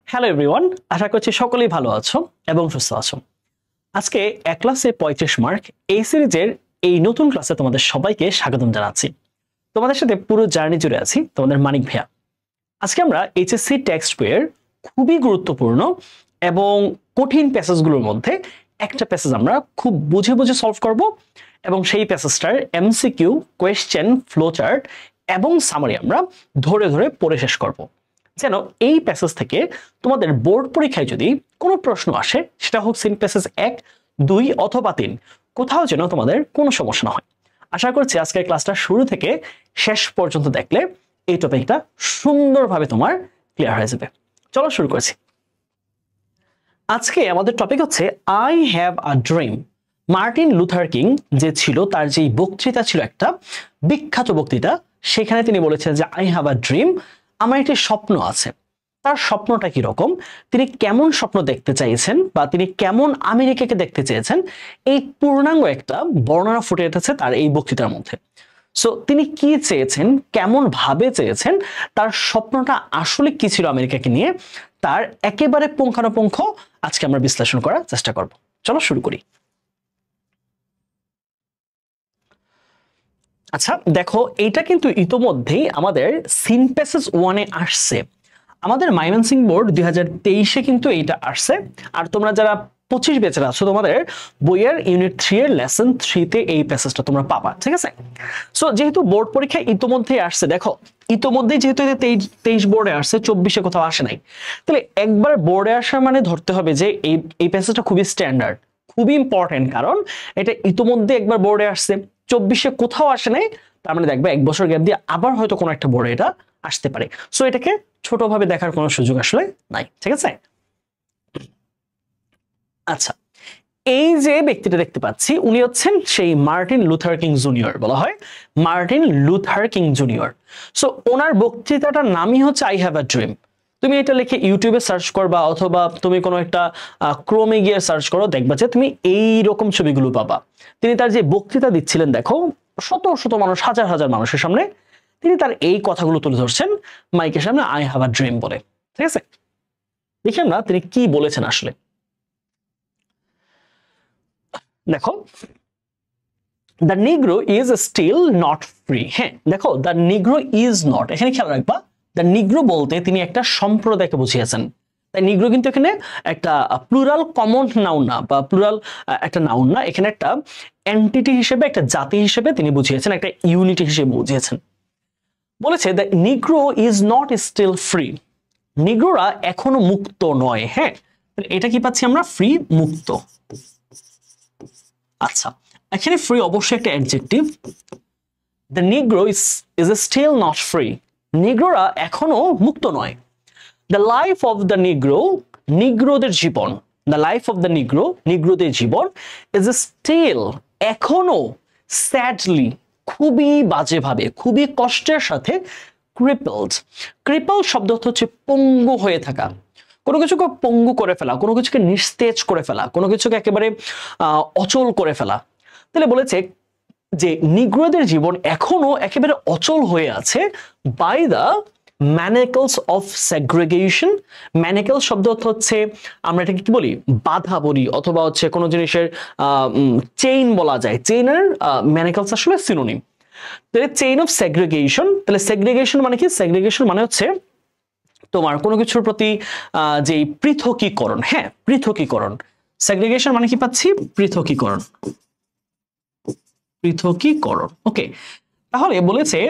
Hello everyone, আশা করছি সকলেই ভালো আছো এবং সুস্থ আছো। আজকে এক ক্লাসে 35 মার্ক এই সিরিজের এই নতুন ক্লাসে তোমাদের সবাইকে স্বাগতম জানাচ্ছি। তোমাদের সাথে পুরো জার্নি জুড়ে আছি তোমাদের মানিক ভাইয়া। আজকে আমরা এইচএসসি টেক্সট বইয়ের খুবই গুরুত্বপূর্ণ এবং কঠিন প্যাসেজগুলোর মধ্যে একটা প্যাসেজ আমরা খুব বুঝে বুঝে সলভ করব এবং সেই প্যাসেজটার এমসিকিউ, কোয়েশ্চেন, ফ্লোচার্ট এবং সামারি আমরা ধরে ধরে পড়ে শেষ করব। যেন এই প্যাসেজ থেকে তোমাদের বোর্ড পরীক্ষায় যদি কোনো প্রশ্ন আসে, সেটা হোক সিন প্যাসেজ 1, 2 অথবা 3, কোথাও যেন তোমাদের কোনো সমস্যা না হয়। আশা করছি আজকের ক্লাসটা শুরু থেকে শেষ পর্যন্ত দেখলে এই টপিকটা সুন্দরভাবে তোমার ক্লিয়ার হয়ে যাবে। চলো শুরু করছি। আজকে আমাদের টপিক হচ্ছে I have a dream. Martin Luther king যে ছিল, তার যে বক্তৃতা ছিল, একটা বিখ্যাত বক্তৃতা, সেখানে তিনি বলেছেন যে আই হ্যাভ আ ড্রিম, আমার একটি স্বপ্ন আছে। তার স্বপ্নটা কি রকম, তিনি কেমন স্বপ্ন দেখতে চাইছেন বা তিনি কেমন আমেরিকাকে দেখতে চেয়েছেন, এই পূর্ণাঙ্গ একটা বর্ণনা ফুটে উঠেছে তার এই বক্তৃতার মধ্যে। সো তিনি কি চেয়েছেন, কেমন ভাবে চেয়েছেন, তার স্বপ্নটা আসলে কি ছিল আমেরিকাকে নিয়ে, তার একেবারে পুঙ্খানুপুঙ্খ আজকে আমরা বিশ্লেষণ করার চেষ্টা করব। চলো শুরু করি। আচ্ছা দেখো, এইটা কিন্তু ইতোমধ্যেই আমাদের সিন প্যাসেজ 1-এ আসছে। আমাদের ময়মনসিংহ বোর্ড 2023-এ কিন্তু এইটা আসছে। আর তোমরা যারা 25 ব্যাচের আছো, তোমাদের বইয়ের ইউনিট 3 এর লেসন 3-তে এই প্যাসেজটা তোমরা পাবা, ঠিক আছে? সো যেহেতু বোর্ড পরীক্ষা ইতোমধ্যেই আসছে, দেখো ইতোমধ্যেই যেহেতু 23 বোর্ডে আসছে, 24-এ কোথাও আসে নাই, তাহলে একবার বোর্ডে আসা মানে ধরতে হবে যে এই প্যাসেজটা খুবই স্ট্যান্ডার্ড, খুবই ইম্পর্টেন্ট, কারণ এটা ইতোমধ্যে একবার বোর্ডে আসছে, 24-এ কোথাও আসে নাই। তার মানে দেখবে 1 বছর গ্যাপ দিয়ে আবার হয়তো কোনো একটা বোর্ডে এটা আসতে পারে। সো এটাকে ছোটভাবে দেখার কোনো সুযোগ আসলে নাই, ঠিক আছে? আচ্ছা, এই যে ব্যক্তিটা দেখতে পাচ্ছি, উনি হচ্ছেন সেই মার্টিন লুথার কিং জুনিয়র, বলা হয় Martin Luther King Junior. So ওনার বক্তৃতাটার নামই হচ্ছে আই হ্যাভ আ ড্রিম। তুমি এটা লিখে ইউটিউবে সার্চ করবা অথবা তুমি কোনো একটা ক্রোমে গিয়ে সার্চ করো, দেখবা যে তুমি এই রকম ছবিগুলো পাবা। তিনি তার যে বক্তৃতা দিচ্ছিলেন, দেখো শত শত মানুষ, হাজার হাজার মানুষের সামনে তিনি তার এই কথাগুলো তুলে ধরছেন মাইকের সামনে, আই হ্যাভ আ ড্রিম বলে, ঠিক আছে? দেখি আমরা তিনি কি বলেছেন আসলে। দেখো, the negro is still not free. হ্যাঁ দেখো, দ্য নিগ্রো ইজ নট, এখানে খেয়াল রাখবা, দ্য নিগ্রো বলতে তিনি একটা সম্প্রদায়কে বুঝিয়েছেন। তাই নিগ্রো কিন্তু এখানে একটা প্লুরাল কমন নাউন না, বা প্লুরাল একটা নাউন না, এখানে একটা এন্টিটি হিসেবে, একটা জাতি হিসেবে তিনি বুঝিয়েছেন, একটা ইউনিটি হিসেবে বুঝিয়েছেন। বলেছে the negro is not still free, নিগ্রোরা এখনো মুক্ত নয়। হ্যাঁ, এটা কি পাচ্ছি আমরা? ফ্রি, মুক্ত। আচ্ছা, এখানে ফ্রি অবশ্যই একটা adjective. The negro is still not free, নিগ্রোরা এখনো মুক্ত নয়। The life of the negro, নিগ্রোদের জীবন, the life of the negro, নিগ্রোদের জীবন, ইজ স্টিল, এখনো, স্যাডলি, খুবই বাজেভাবে, খুবই কষ্টের সাথে, ক্রিপলড। ক্রিপল শব্দ হচ্ছে পঙ্গু হয়ে থাকা, কোনো কিছুকে পঙ্গু করে ফেলা, কোনো কিছুকে নিস্তেজ করে ফেলা, কোনো কিছুকে একেবারে অচল করে ফেলা। তাহলে বলেছে যে নিগ্রোদের জীবন এখনো একেবারে অচল হয়ে আছে by the manacles of segregation. ম্যানিকল শব্দ হচ্ছে, আমরা এটাকে কি বলি, বাধা বলি, অথবা হচ্ছে কোনো জিনিসের চেইন বলা যায়, চেইনের ম্যানিকলস আসলে সিনোনিম। তাহলে চেইন অফ সেগ্রিগেশন, তাহলে সেগ্রিগেশন মানে কি? সেগ্রিগেশন মানে হচ্ছে তোমার কোনো কিছুর প্রতি যে পৃথকীকরণ। হ্যাঁ, পৃথকীকরণ। সেগ্রিগেশন মানে কি পাচ্ছি? পৃথকীকরণ, পৃথকীকরণ। ওকে, তাহলে বলেছে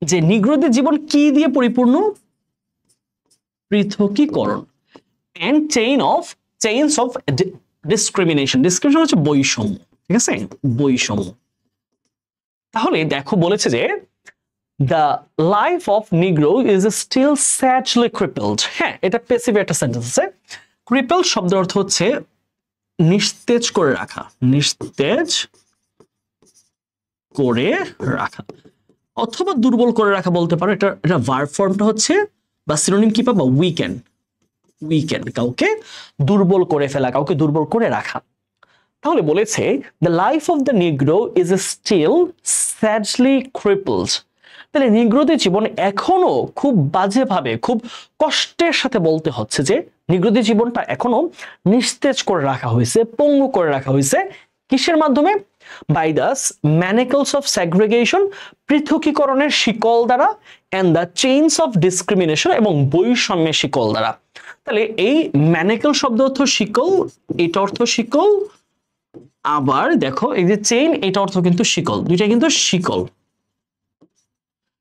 যে নিগ্রোদের জীবন কি দিয়ে পরিপূর্ণ? পৃথকীকরণ। And chains of discrimination. Discrimination হচ্ছে বৈষম্য, ঠিক আছে? বৈষম্য। তাহলে দেখো বলেছে যে the life of Negro is still sadly crippled. হ্যাঁ, এটা প্যাসিভ একটা সেন্টেন্স আছে। crippled শব্দের অর্থ হচ্ছে নিস্তেজ করে রাখা, নিস্তেজ করে রাখা অথবা দুর্বল করে রাখা বলতে পারো। এটা ভার্ব ফর্মটা হচ্ছে, বা সিনোনিম কি পাবো? উইকেন্ড। উইকেন্ড, কাউকে দুর্বল করে ফেলা, কাউকে দুর্বল করে রাখা। তাহলে বলেছে the life of the Negro is still sadly crippled. তাহলে নিগ্রোদের জীবন এখনো খুব বাজেভাবে, খুব কষ্টের সাথে বলতে হচ্ছে যে নিগ্রোদের জীবনটা এখনো নিস্তেজ করে রাখা হয়েছে, পঙ্গু করে রাখা হয়েছে। কিসের মাধ্যমে? By the manacles of segregation, পৃথকীকরণের শিকল দ্বারা, and the chains of discrimination, এবং বৈষম্যের শিকল দ্বারা। তাহলে এই ম্যানিকল শব্দ অর্থ শিকল, এটা অর্থ শিকল, আবার দেখো এই যে চেইন, এটা অর্থ কিন্তু শিকল, দুইটা কিন্তু শিকল।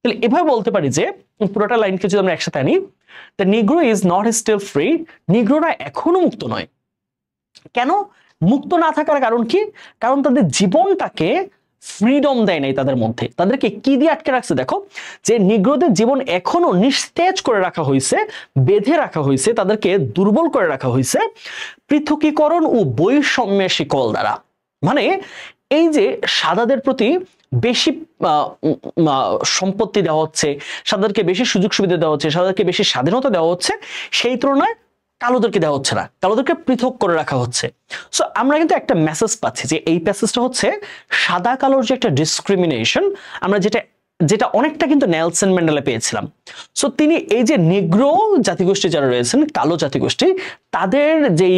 তাহলে এভাবে বলতে পারি যে পুরোটা লাইনকে যদি আমরা একসাথে আনি, the negro is not still free, নিগ্রোরা এখনো মুক্ত নয়। কেন মুক্ত না থাকার কারণ কি? কারণ তাদের জীবনটাকে ফ্রিডম দেয় নাই তাদের মধ্যে। তাদেরকে কি দিয়ে আটকে রাখছে? দেখো যে নিগ্রোদের জীবন এখনো নিস্তেজ করে রাখা হয়েছে, বেঁধে রাখা হয়েছে, তাদেরকে দুর্বল করে রাখা হয়েছে পৃথকীকরণ ও বৈষম্যের শিকল দ্বারা। মানে এই যে সাদাদের প্রতি বেশি সম্পত্তি দেওয়া হচ্ছে, সাদাদেরকে বেশি সুযোগ সুবিধা দেওয়া হচ্ছে, সাদাদেরকে বেশি স্বাধীনতা দেওয়া হচ্ছে, সেই তুলনায় কালোদেরকে দেওয়া হচ্ছে না, কালোদেরকে পৃথক করে রাখা হচ্ছে। সো আমরা কিন্তু একটা মেসেজ পাচ্ছি যে এই প্যাসেজটা হচ্ছে সাদা কালোর যে একটা ডিসক্রিমিনেশন, আমরা যেটা অনেকটা কিন্তু নেলসন ম্যান্ডেলা পেয়েছিলাম। সো তিনি এই যে নিগ্রো জাতিগোষ্ঠী যারা রয়েছেন, কালো জাতিগোষ্ঠী, তাদের যেই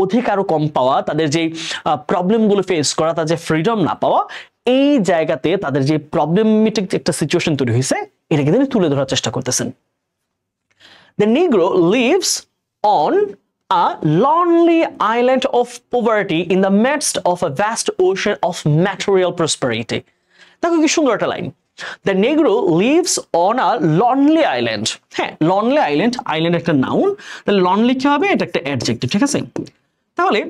অধিকারও কম পাওয়া, তাদের যেই প্রবলেমগুলো ফেস করা, তাদের যে ফ্রিডম না পাওয়া, এই জায়গাতে তাদের যে প্রবলেমেটিক একটা সিচুয়েশন তৈরি হয়েছে, এটাকে তিনি তুলে ধরার চেষ্টা করতেছেন। The Negro lives on a lonely island of poverty in the midst of a vast ocean of material prosperity. দেখো কি সুন্দর একটা line. The Negro lives on a lonely island. হ্যাঁ, lonely island, island একটা নাউন, তাহলে lonely কি হবে? এটা একটা অ্যাডজেক্টিভ, ঠিক আছে? তাহলে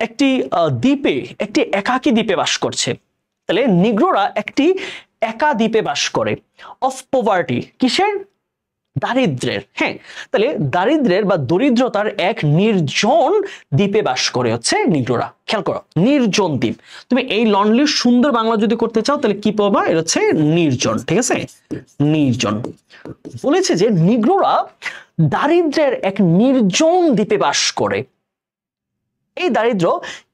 একটি দ্বীপে, একটি একাকী দ্বীপে বাস করছে। তাহলে নিগ্রোরা একটি একা দ্বীপে বাস করে। অফ পভার্টি, কিসের? দারিদ্রের। হ্যাঁ, তাহলে দারিদ্রের বা দরিদ্রতার এক নির্জন দ্বীপে বাস করে হচ্ছে নিগ্রোরা। খেয়াল করো, নির্জন দ্বীপ। তুমি এই লনলির সুন্দর বাংলা যদি করতে চাও তাহলে কি পাবা? এটা হচ্ছে নির্জন, ঠিক আছে? নির্জন বলেছে যে নিগ্রোরা দারিদ্রের এক নির্জন দ্বীপে বাস করে। এই দারিদ্র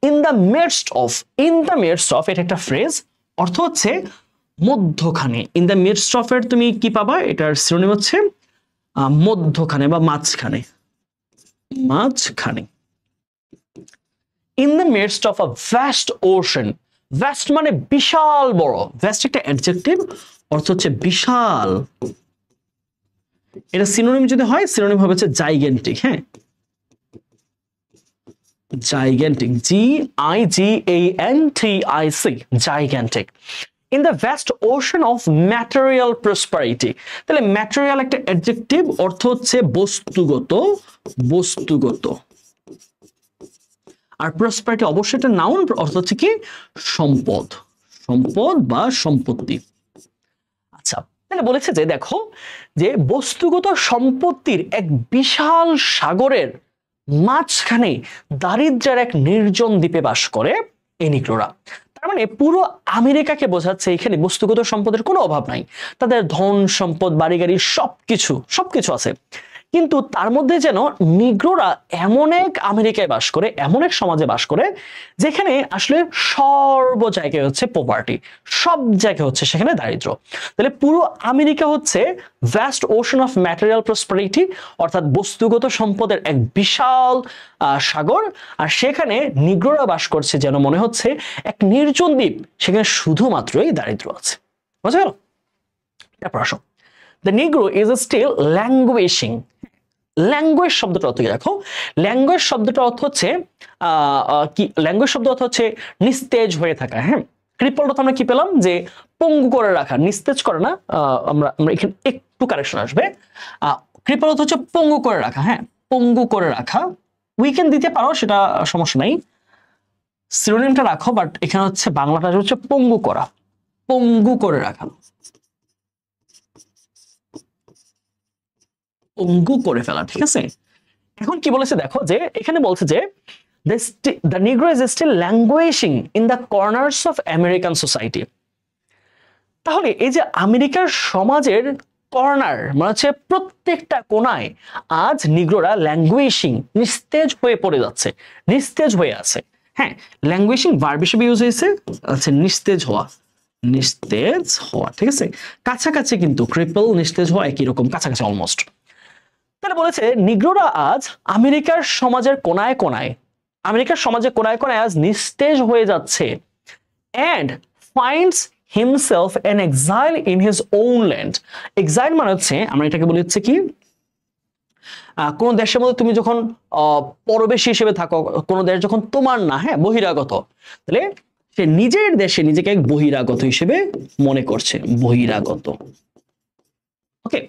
in the midst of, in the midst of এটা একটা ফ্রেজ, অর্থ হচ্ছে মধ্যখানে। ইন দ্য মিডস্ট অফ এর তুমি কি পাবা? এটার সিনোনিম হচ্ছে মধ্যখানে বা মাঝখানে, মাঝখানে। In the midst of a vast ocean, vast মানে বিশাল বড়, ভ্যাস্ট একটা অ্যাডজেক্টিভ, অর্থ হচ্ছে বিশাল। এটা সিনোনিম যদি হয়, সিনোনিম হবে হচ্ছে জাইগেন্টিক। হ্যাঁ, gigantic, Gigantic, gigantic. In the vast ocean of material prosperity, তাহলে ম্যাটেরিয়াল একটা অ্যাডজেক্টিভ, অর্থ হচ্ছে বস্তুগত, বস্তুগত। আর প্রসপারিটি অবশ্যই একটা নাউন, অর্থ হচ্ছে কি? সম্পদ, সম্পদ বা সম্পত্তি। আচ্ছা, তাহলে বলেছে যে দেখো যে বস্তুগত সম্পত্তির এক বিশাল সাগরের মাঝখানে দারিদ্র্যের এক নির্জন দ্বীপে বাস করে এই নিগ্রোরা। তার মানে পুরো আমেরিকাকে বোঝাচ্ছে এখানে বস্তুগত সম্পদের কোনো অভাব নাই, তাদের ধন সম্পদ, বাড়ি গাড়ি সবকিছু আছে, কিন্তু তার মধ্যে যেন নিগ্রোরা এমন এক আমেরিকায় বাস করে, এমন এক সমাজে বাস করে যেখানে আসলে সর্ব জায়গায় হচ্ছে পভার্টি, সব জায়গায় হচ্ছে সেখানে দারিদ্র। তাহলে পুরো আমেরিকা হচ্ছে vast ocean of material prosperity, অর্থাৎ বস্তুগত সম্পদের এক বিশাল সাগর, আর সেখানে নিগ্রোরা বাস করছে যেন মনে হচ্ছে এক নির্জন দ্বীপ, সেখানে শুধুমাত্রই দারিদ্র আছে। বুঝা গেল? তারপর আসো, The Negro is still languishing. Language শব্দটা অর্থ কি দেখো? ল্যাঙ্গুয়েজ শব্দটা অর্থ হচ্ছে কি? ল্যাঙ্গুয়েজ শব্দ অর্থ হচ্ছে নিস্তেজ হয়ে থাকা। হ্যাঁ, ক্রিপল অর্থ আমরা কি পেলাম? যে পঙ্গু করে রাখা, নিস্তেজ করে না। আমরা এখানে একটু কারেকশন আসবে। ক্রিপল অর্থ হচ্ছে পঙ্গু করে রাখা। হ্যাঁ, পঙ্গু করে রাখা। উইকেন্ড দিতে পারো, সেটা সমস্যা নাই, সিনোনিমটা রাখো, বাট এখানে হচ্ছে বাংলাটা হচ্ছে পঙ্গু করা, পঙ্গু করে রাখা, পঙ্গু করে ফেলা। ঠিক আছে, এখন কি বলেছে দেখো, যে এখানে বলছে যে the Negro is still languishing in the corners of American society. তাহলে এই যে আমেরিকার সমাজের কর্নার, মানে হচ্ছে প্রত্যেকটা কোনায় আজ নিগ্রোরা ল্যাঙ্গুয়েশিং, নিস্তেজ হয়ে পড়ে যাচ্ছে, নিস্তেজ হয়ে আছে। হ্যাঁ, ল্যাঙ্গুয়েশিং ভার্ব হিসেবে ইউজ হয়েছে, আচ্ছা নিস্তেজ হওয়া, নিস্তেজ হওয়া, ঠিক আছে, কাছাকাছি কিন্তু ক্রিপল নিস্তেজ হওয়া একই রকম, কাছাকাছি অলমোস্ট। তাহলে বলেছে নিগ্রোরা আজ আমেরিকার সমাজের কোনায় কোনায়, আমেরিকার সমাজের কোনায় কোনায় আজ নিস্তেজ হয়ে যাচ্ছে, and finds himself an exile in his own land. Exile মানে হচ্ছে, আমরা এটাকে বলি হচ্ছে কি, কোন দেশের মধ্যে তুমি যখন পরবেশী হিসেবে থাকো, কোন দেশ যখন তোমার না, হ্যাঁ, বহিরাগত, তাহলে সে নিজের দেশে নিজেকে এক বহিরাগত হিসেবে মনে করছে, বহিরাগত। ওকে,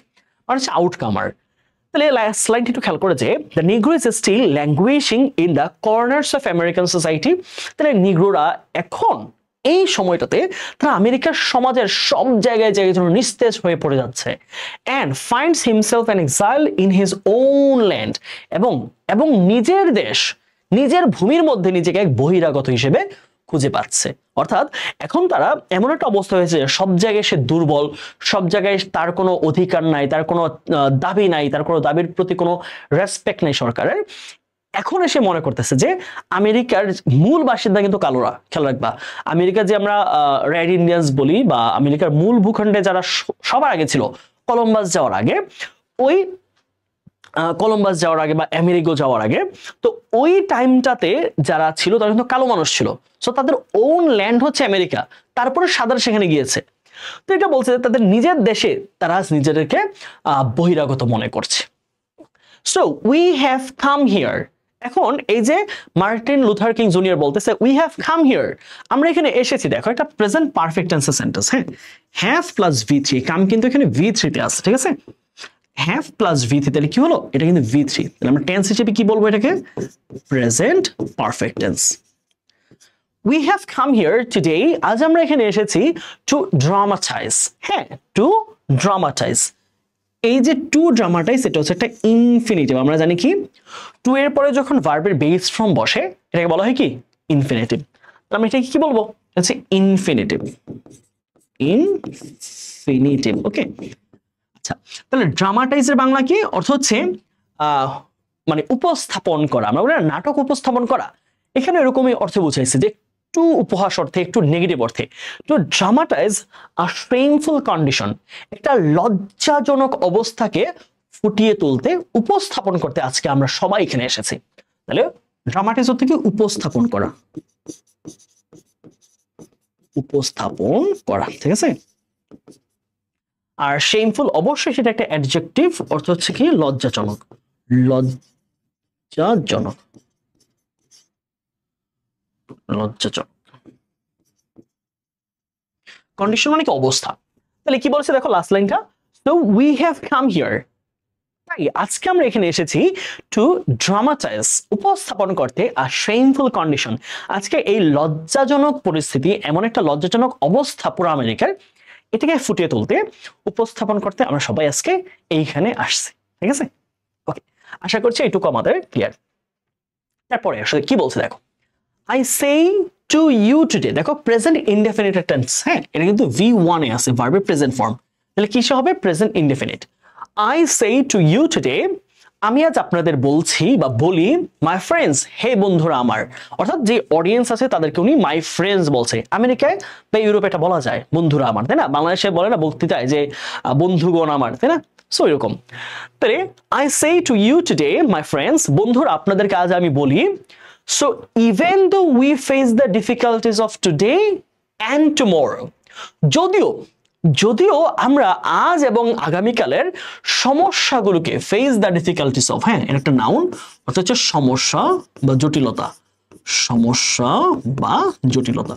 আর হচ্ছে আউটকামার। তাহলে স্লাইডটি একটু খেয়াল করে যে the negro is still languishing in the corners of American society. তাহলে নিগ্রোরা এখন এই সময়টাতে তারা আমেরিকার সমাজের সব জায়গায় জায়গায় যেন নিস্তেজ হয়ে পড়ে যাচ্ছে, and finds himself an exile in his own land, এবং নিজের দেশ, নিজের ভূমির মধ্যে নিজেকে এক বহিরাগত হিসেবে খুঁজে পাচ্ছে। অর্থাৎ এখন তারা এমন একটা অবস্থা হয়েছে সব জায়গায় সে দুর্বল, সব জায়গায় তার কোনো অধিকার নাই, তার কোনো দাবি নাই, তার কোনো দাবির প্রতি কোনো রেসপেক্ট নেই সরকারের। এখন এসে মনে করতেছে যে আমেরিকার মূল বাসিন্দা কিন্তু কালোরা। খেয়াল রাখবা, আমেরিকা যে আমরা রেড ইন্ডিয়ান্স বলি, বা আমেরিকার মূল ভূখণ্ডে যারা সবার আগে ছিল, কলম্বাস যাওয়ার আগে, ওই কলম্বাস যাওয়ার আগে বা আমেরিগো যাওয়ার আগে, তো ওই টাইমটাতে যারা ছিল তারা কিন্তু কালো মানুষ ছিল, সো তাদের ওন ল্যান্ড হচ্ছে আমেরিকা, তারপরে সাদারা সেখানে গিয়েছে। তো এটা বলছে যে তাদের নিজের দেশে তারা নিজেদেরকে বহিরাগত মনে করছে। So we have come here, এখন এই যে মার্টিন লুথার কিং জুনিয়র বলতেছে উই হ্যাভ কাম হিয়ার, আমরা এখানে এসেছি, দেখো একটা প্রেজেন্ট পারফেক্ট টেন্সের সেন্টেন্স, হ্যাঁ, হ্যাভ প্লাস V3, কাম কিন্তু এখানে V3 তে আছে, ঠিক আছে, হ্যাভ প্লাস V3, তাহলে কি হলো, এটা কিন্তু V3, তাহলে আমরা টেন্স হিসেবে কি বলবো এটাকে, present perfect tense. We have come here today, আজ আমরা এখানে এসেছি to dramatize, হ্যাঁ, to dramatize, এই যে টু ড্রামাটাইজ এটা হচ্ছে একটা ইনফিনিটিভ। আমরা জানি কি টু এর পরে যখন ভার্বের বেস ফর্ম বসে এটাকে বলা হয় কি ইনফিনিটিভ। আমি এটাকে কি বলবো, হচ্ছে ইনফিনিটিভ, ইনফিনিটিভ। ওকে, আচ্ছা, তাহলে ড্রামাটাইজের বাংলা কি অর্থ হচ্ছে মানে উপস্থাপন করা, আমরা বলি নাটক উপস্থাপন করা, এখানে এরকমই অর্থ বুঝাইছে যে একটু উপহাস অর্থে, একটু নেগেটিভ অর্থে। তো ড্রামাটাইজ আ শেমফুল কন্ডিশন, একটা লজ্জাজনক অবস্থাকে ফুটিয়ে তুলতে, উপস্থাপন করতে আজকে আমরা সবাই এখানে এসেছি। তাহলে ড্রামাটাইজ অর্থ কি উপস্থাপন করা, উপস্থাপন করা, ঠিক আছে। আর শেমফুল অবশ্যই সেটা একটা অ্যাডজেক্টিভ, অর্থ হচ্ছে কি লজ্জাজনক, লজ্জাজনক, লজ্জাজনক। কন্ডিশন মানে কি অবস্থা। তাহলে কি বলছে দেখো লাস্ট লাইনটা, so we have come here, তাই আজকে আমরা এখানে এসেছি টু ড্রামাটাইজ, উপস্থাপন করতে আ শেমফুল কন্ডিশন, আজকে এই লজ্জাজনক পরিস্থিতি, এমন একটা লজ্জাজনক অবস্থা পুরো আমেরিকার, এটাকে ফুটিয়ে তুলতে, উপস্থাপন করতে আমরা সবাই আজকে এইখানে আসছি, ঠিক আছে। ওকে, আশা করছি এইটুকু আমাদের ক্লিয়ার। তারপরে আসলে কি বলছে দেখো, I say to you today, দেখো প্রেজেন্ট ইনডেফিনিট টেন্স, হ্যাঁ, এটা কিন্তু V1 এ আছে, ভার্বের প্রেজেন্ট ফর্ম, তাহলে কিসে হবে present indefinite. I say to you today, আমি আজ আপনাদের বলছি বা বলি, মাই ফ্রেন্ডস, হে বন্ধুরা আমার, অর্থাৎ যে অডিয়েন্স আছে তাদেরকে উনি মাই ফ্রেন্ডস বলছে। আমেরিকায় বা ইউরোপে এটা বলা যায় বন্ধুরা আমার, তাই না, বাংলাদেশে বলে না বক্তৃতায় যে বন্ধুগণ আমার, তাই না, সো এরকম। তাহলে I say to you today, my friends, বন্ধুরা আপনাদেরকে আজ আমি বলি, so even though we face the difficulties of today and tomorrow, যদিও আমরা আজ এবং আগামীকালের সমস্যাগুলোকে, ফেস দ্য ডিফিকাল্টিস অফ, হ্যাঁ, এটা একটা নাউন, অর্থাৎ হচ্ছে সমস্যা বা জটিলতা, সমস্যা বা জটিলতা,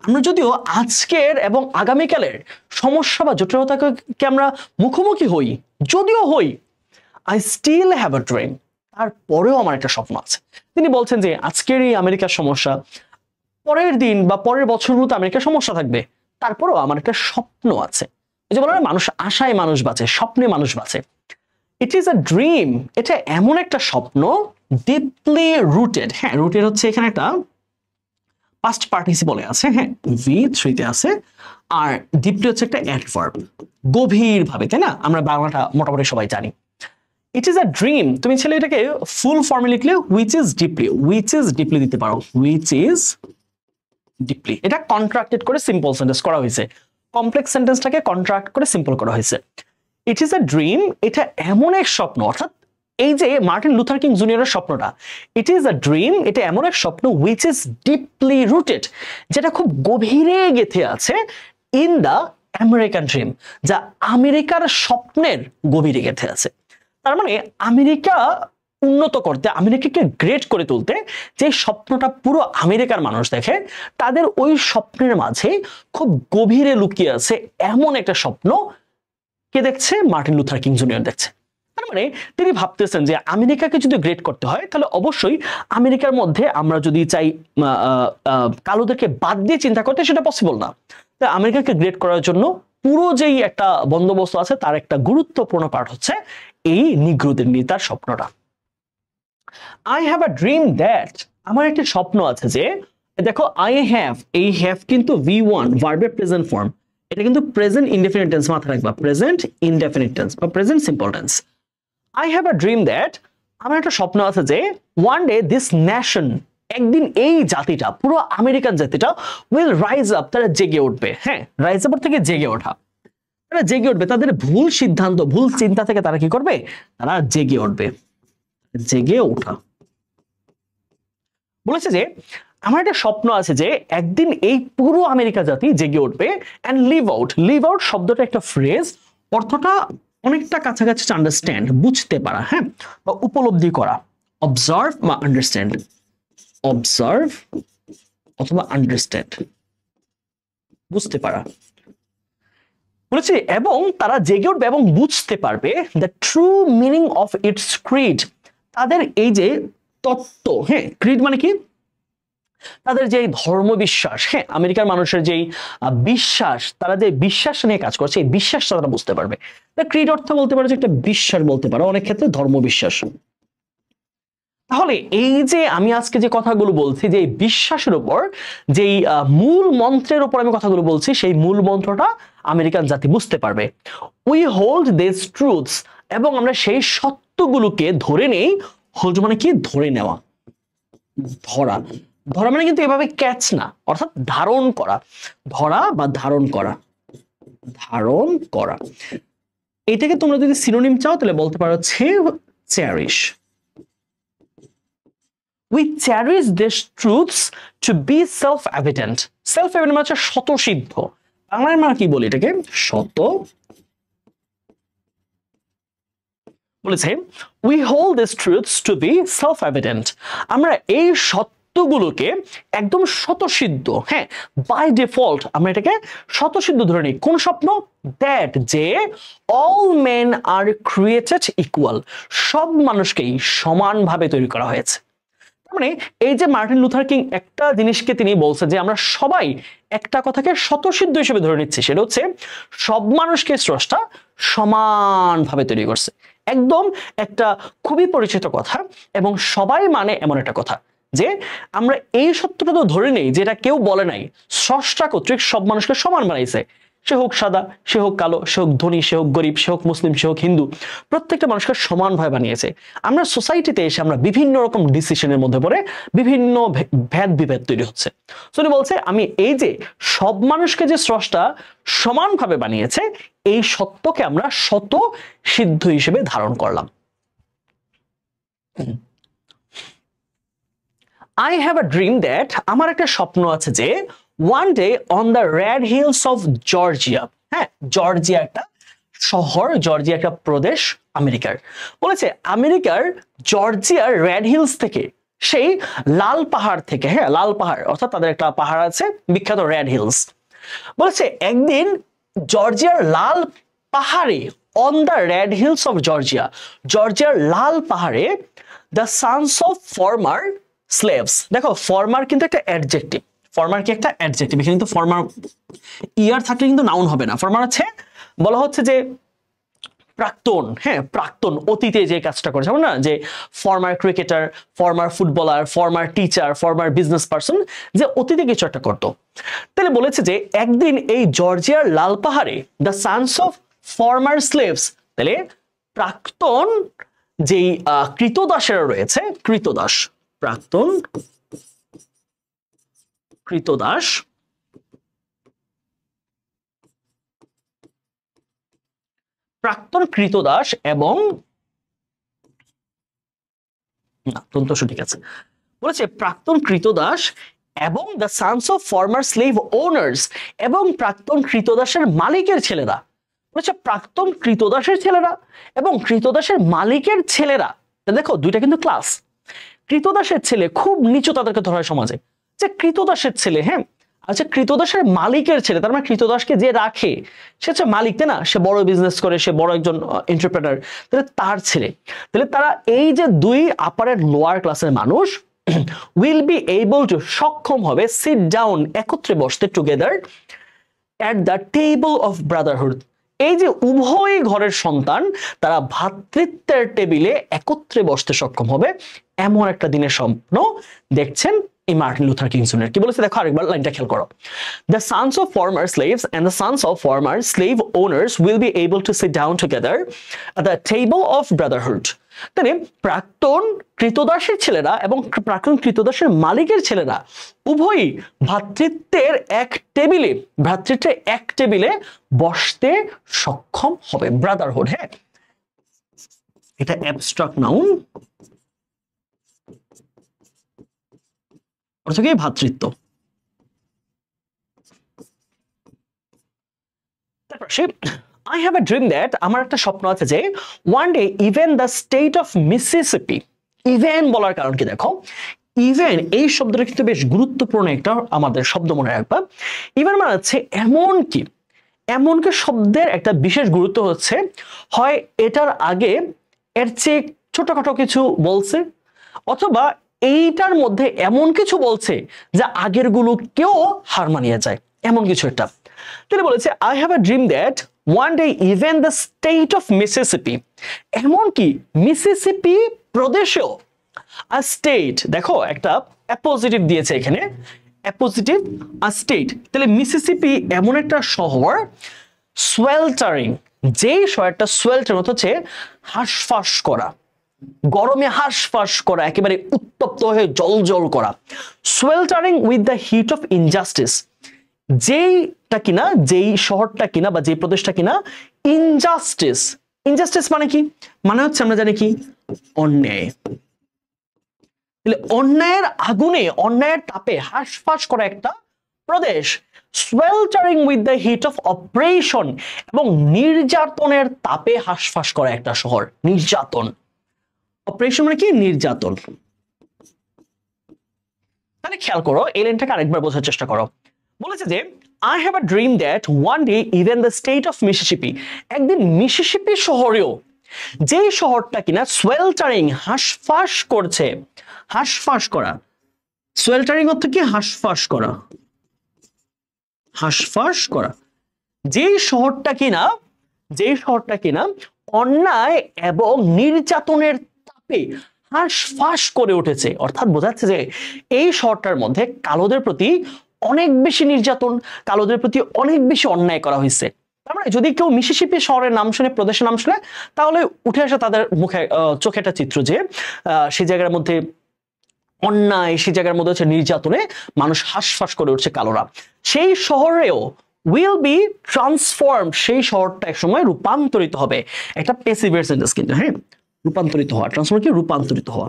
আমরা যদিও আজকের এবং আগামীকালের সমস্যা বা জটিলতাকে আমরা মুখোমুখি হই, যদিও হই, I still have a dream, তারপরেও আমার একটা স্বপ্ন আছে। তিনি বলছেন যে আজকের এই আমেরিকার সমস্যা, পরের দিন বা পরের বছরগুলোতে আমেরিকার সমস্যা থাকবে, তারপরেও আমার একটা স্বপ্ন আছে। এই যে বলা হয় মানুষ আশায় মানুষ বাঁচে, স্বপ্নে মানুষ বাঁচে। ইট ইজ আ ড্রিম, এটা এমন একটা স্বপ্ন, ডিপলি রুটেড, হ্যাঁ, রুটেড হচ্ছে এখানে একটা পাস্ট পার্টিসিপলে আছে, হ্যাঁ, V3 তে আছে, আর ডিপলি হচ্ছে একটা অ্যাডভার্ব, গভীরভাবে, তাই না, আমরা বাংলাটা মোটামুটি সবাই জানি। ইট ইজ আ ড্রিম, তুমি ছেলে এটাকে ফুল ফর্মে লিখলে হুইচ ইজ ডিপলি দিতে পারো, হুইচ ইজ ডিপলি। এটা কন্ট্রাক্টেড করে সিম্পল সেন্টেন্স করা হয়েছে, কমপ্লেক্স সেন্টেন্সটাকে কন্ট্রাক্ট করে সিম্পল করা হয়েছে। ইট ইজ আ ড্রিম, এটা এমন এক স্বপ্ন, অর্থাৎ এই যে মার্টিন লুথার কিং জুনিয়রের স্বপ্নটা, ইট ইজ আ ড্রিম, এটা এমন এক স্বপ্ন উইচ ইজ ডিপলি রুটেড, যেটা খুব গভীরে গেঁথে আছে ইন দ্য আমেরিকান ড্রিম, যা আমেরিকার স্বপ্নের গভীরে গেঁথে আছে। তার মানে আমেরিকা উন্নত করতে, আমেরিকাকে গ্রেট করে তুলতে যে স্বপ্নটা পুরো আমেরিকার মানুষ দেখে, তাদের ওই স্বপ্নের মাঝে খুব গভীরে লুকিয়ে আছে এমন একটা স্বপ্ন কে দেখছে? মার্টিন লুথার কিং জুনিয়র দেখছে। তার মানে তিনি ভাবতেছেন যে আমেরিকাকে যদি গ্রেট করতে হয় তাহলে অবশ্যই আমেরিকার মধ্যে আমরা যদি চাই কালোদেরকে বাদ দিয়ে চিন্তা করতে, সেটা পসিবল না। তাই আমেরিকাকে গ্রেট করার জন্য পুরো যেই একটা বন্দোবস্ত আছে তার একটা গুরুত্বপূর্ণ পার্ট হচ্ছে এই নিগ্রোদের নিয়ে তার স্বপ্নটা। I have a dream that, আমার একটা স্বপ্ন আছে যে, দেখো আই হ্যাভ, এই হ্যাভ কিন্তু V1 ভার্বের প্রেজেন্ট ফর্ম, এটা কিন্তু প্রেজেন্ট ইনডেফিনিট টেন্স, মাথায় রাখবা, প্রেজেন্ট ইনডেফিনিট টেন্স বা present simple tense. I have a dream that, আমার একটা স্বপ্ন আছে যে ওয়ান ডে দিস নেশন, একদিন এই জাতিটা, পুরো আমেরিকান জাতিটা উইল রাইজ আপ, তারা জেগে উঠবে। হ্যাঁ, রাইজ আপ থেকে জেগে ওঠা, তারা জেগে উঠবে, তাদের ভুল সিদ্ধান্ত, ভুল চিন্তা থেকে তারা কি করবে? তারা জেগে উঠবে। জেগে ওঠা বলেছে যে আমার একটা স্বপ্ন আছে যে একদিন এই পুরো আমেরিকা জাতি জেগে উঠবে। And live out, live out শব্দটা একটা ফ্রেজ, অর্থটা অনেকটা কাছাকাছি, আন্ডারস্ট্যান্ড, বুঝতে পারা, হ্যাঁ, বা উপলব্ধি করা, অবজার্ভ বা আন্ডারস্ট্যান্ড, অবজার্ভ অথবা আন্ডারস্ট্যান্ড, বুঝতে পারা বলেছে। এবং তারা জেগে উঠবে এবং বুঝতে পারবে the true meaning of its Creed, তাদের এই যে তত্ত্ব, হ্যাঁ, ক্রিড মানে কি? তাদের যে ধর্মবিশ্বাস, হ্যাঁ, আমেরিকার মানুষের যেই বিশ্বাস, তারা যে বিশ্বাস নিয়ে কাজ করছে, এই বিশ্বাসটা তারা বুঝতে পারবে। ক্রিড অর্থ বলতে পারো যে একটা বিশ্বাস, বলতে পারো অনেক ক্ষেত্রে ধর্মবিশ্বাস। তাহলে এই যে আমি আজকে যে কথাগুলো বলছি, যে বিশ্বাসের উপর, যেই মূল মন্ত্রের উপর আমি কথাগুলো বলছি, সেই মূল মন্ত্রটা আমেরিকান জাতি বুঝতে পারবে। উই হোল্ড দিস ট্রুথস, এবং আমরা সেই সত্যগুলোকে ধরে নেই। হোল্ড মানে কি? ধরে নেওয়া, ধরা। ধরা মানে কিন্তু এভাবে ক্যাচ না, অর্থাৎ ধারণ করা, ধরা বা ধারণ করা, ধারণ করা। এটাকে তোমরা যদি সিনোনিম চাও তাহলে বলতে পারো cherish. We cherish these truths to be self-evident. Self-evident মানে হচ্ছে স্বতঃসিদ্ধ। বাংলায় আমরা কি বলি এটাকে? স্বত। বলেছে we hold these truths to be self-evident. আমরা এই সত্যগুলোকে একদম স্বতঃসিদ্ধ, হ্যাঁ, বাই ডিফল্ট আমরা এটাকে স্বতঃসিদ্ধ ধরে নিই। কোন স্বপ্ন? দ্যাট, যে all men are created equal, সব মানুষকেই সমানভাবে তৈরি করা হয়েছে। মানে এই যে মার্টিন লুথার কিং একটা জিনিসকে তিনি বলছে যে আমরা সবাই একটা কথাকে স্বতঃসিদ্ধ হিসেবে ধরে নিচ্ছি, সেটা হচ্ছে সব মানুষকে স্রষ্টা সমানভাবে তৈরি করছে। একদম একটা খুবই পরিচিত কথা, এবং সবাই মানে এমন একটা কথা যে আমরা এই সত্যটা তো ধরে নেই যে এটা কেউ বলে নাই, স্রষ্টা কর্তৃক সব মানুষকে সমান বানাইছে। সে হোক সাদা, সে হোক কালো, সে হোক ধনী, সে হোক গরিব, সে হোক মুসলিম, সে হোক হিন্দু, প্রত্যেকটা মানুষকে সমানভাবে বানিয়েছে। আমরা সোসাইটিতে এসে আমরা বিভিন্ন রকম ডিসিশনের মধ্যে পড়ে বিভিন্ন ভেদ বিভেদ তৈরি হচ্ছে। উনি বলছে আমি এই যে সব মানুষকে যে স্রষ্টা সমানভাবে বানিয়েছে, এই সত্যকে আমরা শত সিদ্ধ হিসেবে ধারণ করলাম। I have a dream that, আমার একটা স্বপ্ন আছে যে one day on the red hills of Georgia, হ্যাঁ, জর্জিয়া একটা শহর, জর্জিয়া একটা প্রদেশ আমেরিকার। বলেছে আমেরিকার জর্জিয়ার রেড হিলস থেকে, সেই লাল পাহাড় থেকে, হ্যাঁ, লাল পাহাড় অর্থাৎ তাদের একটা পাহাড় আছে বিখ্যাত রেড হিলস। বলেছে একদিন জর্জিয়ার লাল পাহাড়ে, on the red hills of Georgia, জর্জিয়ার লাল পাহাড়ে, the sons of former slaves. দেখো ফর্মার কিন্তু একটা অ্যাডজেক্টিভ, ফর্মার কি একটা অ্যাডজেক্টিভ, এখানে কিন্তু ফর্মার ইয়ার থাকলে কিন্তু নাউন হবে না। ফর্মার আছে, বলা হচ্ছে যে প্রাক্তন, হ্যাঁ, প্রাক্তন, অতীতে যে কাজটা করেছে, না, যে former cricketer, former footballer, former teacher, former business person, যে অতীতে কিছু একটা করতো। তাহলে বলেছে যে একদিন এই জর্জিয়ার লাল পাহাড়ে, the sons of former slaves, তাহলে প্রাক্তন যেই কৃতদাসেরা রয়েছে, কৃতদাস, প্রাক্তন কৃতদাস প্রাক্তন কৃতদাস এবং না তন্ত ঠিক আছে বলেছে প্রাক্তন কৃতদাস এবং the sons of former slave owners এবং প্রাক্তন কৃতদাসের মালিকের ছেলেরা বলেছে প্রাক্তন কৃতদাসের ছেলেরা এবং কৃতদাসের মালিকের ছেলেরা দেখো দুইটা কিন্তু ক্লাস কৃতদাসের ছেলে খুব নিচু তাদেরকে ধরা হয় সমাজে যে কৃতদাসের ছেলে হ্যাঁ আচ্ছা কৃতদাসের মালিকের ছেলে তার মানে কৃতদাসকে যে রাখে সে হচ্ছে মালিক তাই না সে বড় বিজনেস করে সে বড় একজন এন্টারপ্রেনার তাহলে তার ছেলে তাহলে তারা এই যে দুই আপার এন্ড লোয়ার ক্লাসের মানুষ উইল বি এবল টু সক্ষম হবে সিট ডাউন একত্রে বসতে together at the table of Brotherhood এই যে উভয় ঘরের সন্তান তারা ভ্রাতৃত্বের টেবিলে একত্রে বসতে সক্ষম হবে এমন একটা দিনের স্বপ্ন দেখছেন এই মার্টিন লুথার কিংসনের কি বলেছে দেখো আরেকবার লাইনটা খেয়াল করো the sons of former slaves and the sons of former slave owners will be able to sit down together at the table of brotherhood মানে প্রাক্তন কৃতদাসের ছেলেরা এবং প্রাক্তন কৃতদাসের মালিকের ছেলেরা উভয়ই ভ্রাতৃত্বের এক টেবিলে বসতে সক্ষম হবে ব্রাদারহুড হ্যাঁ এটা অ্যাবস্ট্রাক্ট নাউন অর্থ কি ভ্রাতৃত্ব তারপর সে I have a dream that আমার একটা স্বপ্ন আছে যে one day even the state of Mississippi even বলার কারণ কি দেখো even এই শব্দটা কিন্তু বেশ গুরুত্বপূর্ণ একটা আমাদের শব্দ মনে রাখবা even মানে হচ্ছে এমনকি শব্দের একটা বিশেষ গুরুত্ব হচ্ছে হয় এটার আগে এর চেয়ে ছোটখাটো কিছু বলছে অথবা এইটার মধ্যে এমন কিছু বলছে যা আগের গুলো কেউ হার মানিয়ে যায় এমন কিছু একটা তিনি বলেছে I have a dream that one day even the state of Mississippi এমনকি মিসিসিপি প্রদেশেও a state দেখো একটা অ্যাপোজিটিভ দিয়েছে এখানে অ্যাপোজিটিভ a state তাহলে মিসিসিপি এমন একটা শহর সোয়েল্টারিং যেই শহরটা সোয়েল্টারিং হচ্ছে হাঁসফাঁস করা গরমে হাঁসফাঁস করা একেবারে উত্তপ্ত হয়ে জ্বলজ্বল করা sweltering with the heat of injustice যেই শহরটা কিনা বা যেই প্রদেশটা কিনা ইনজাস্টিস মানে কি মানে হচ্ছে আমরা জানি কি অন্যায় অন্যায়ের আগুনে অন্যায়ের তাপে হাঁসফাঁস করা একটা প্রদেশ sweltering with the heat of oppression এবং নির্যাতনের তাপে হাঁসফাঁস করা একটা শহর নির্যাতন অপারেশন মানে কি নির্যাতন তাহলে খেয়াল করো এই লাইনটাকে আরেকবার বোঝার চেষ্টা করো বলেছে যে I have a dream that one day even the state of Mississippi একদিন মিসিসিপি শহরেও যেই শহরটা কিনা সোয়েল্টারিং হাঁসফাঁস করছে হাঁসফাঁস করা সোয়েল্টারিং অর্থ কি হাঁসফাঁস করা যেই শহরটা কিনা অন্যায় এবং নির্যাতনের তাপে হাঁসফাঁস করে উঠেছে অর্থাৎ বোঝাচ্ছে যে এই শহরটার মধ্যে কালোদের প্রতি অনেক বেশি নির্যাতন কালোদের প্রতি অনেক বেশি অন্যায় করা হয়েছে তার মানে যদি কেউ মিসিসিপি শহরের নাম শুনে প্রদেশের নাম শুনে তাহলে উঠে আসে তাদের মুখে চোখে একটা চিত্র যে সেই জায়গার মধ্যে অন্যায় সেই জায়গার মধ্যে হচ্ছে নির্যাতনে মানুষ হাঁসফাঁস করে উঠছে কালোরা সেই শহরেও will be transformed সেই শহরটা একসময় রূপান্তরিত হবে একটা প্যাসিভ সেন্টেন্স কিন্তু হ্যাঁ রূপান্তরিত হওয়া ট্রান্সফর্ম কি রূপান্তরিত হওয়া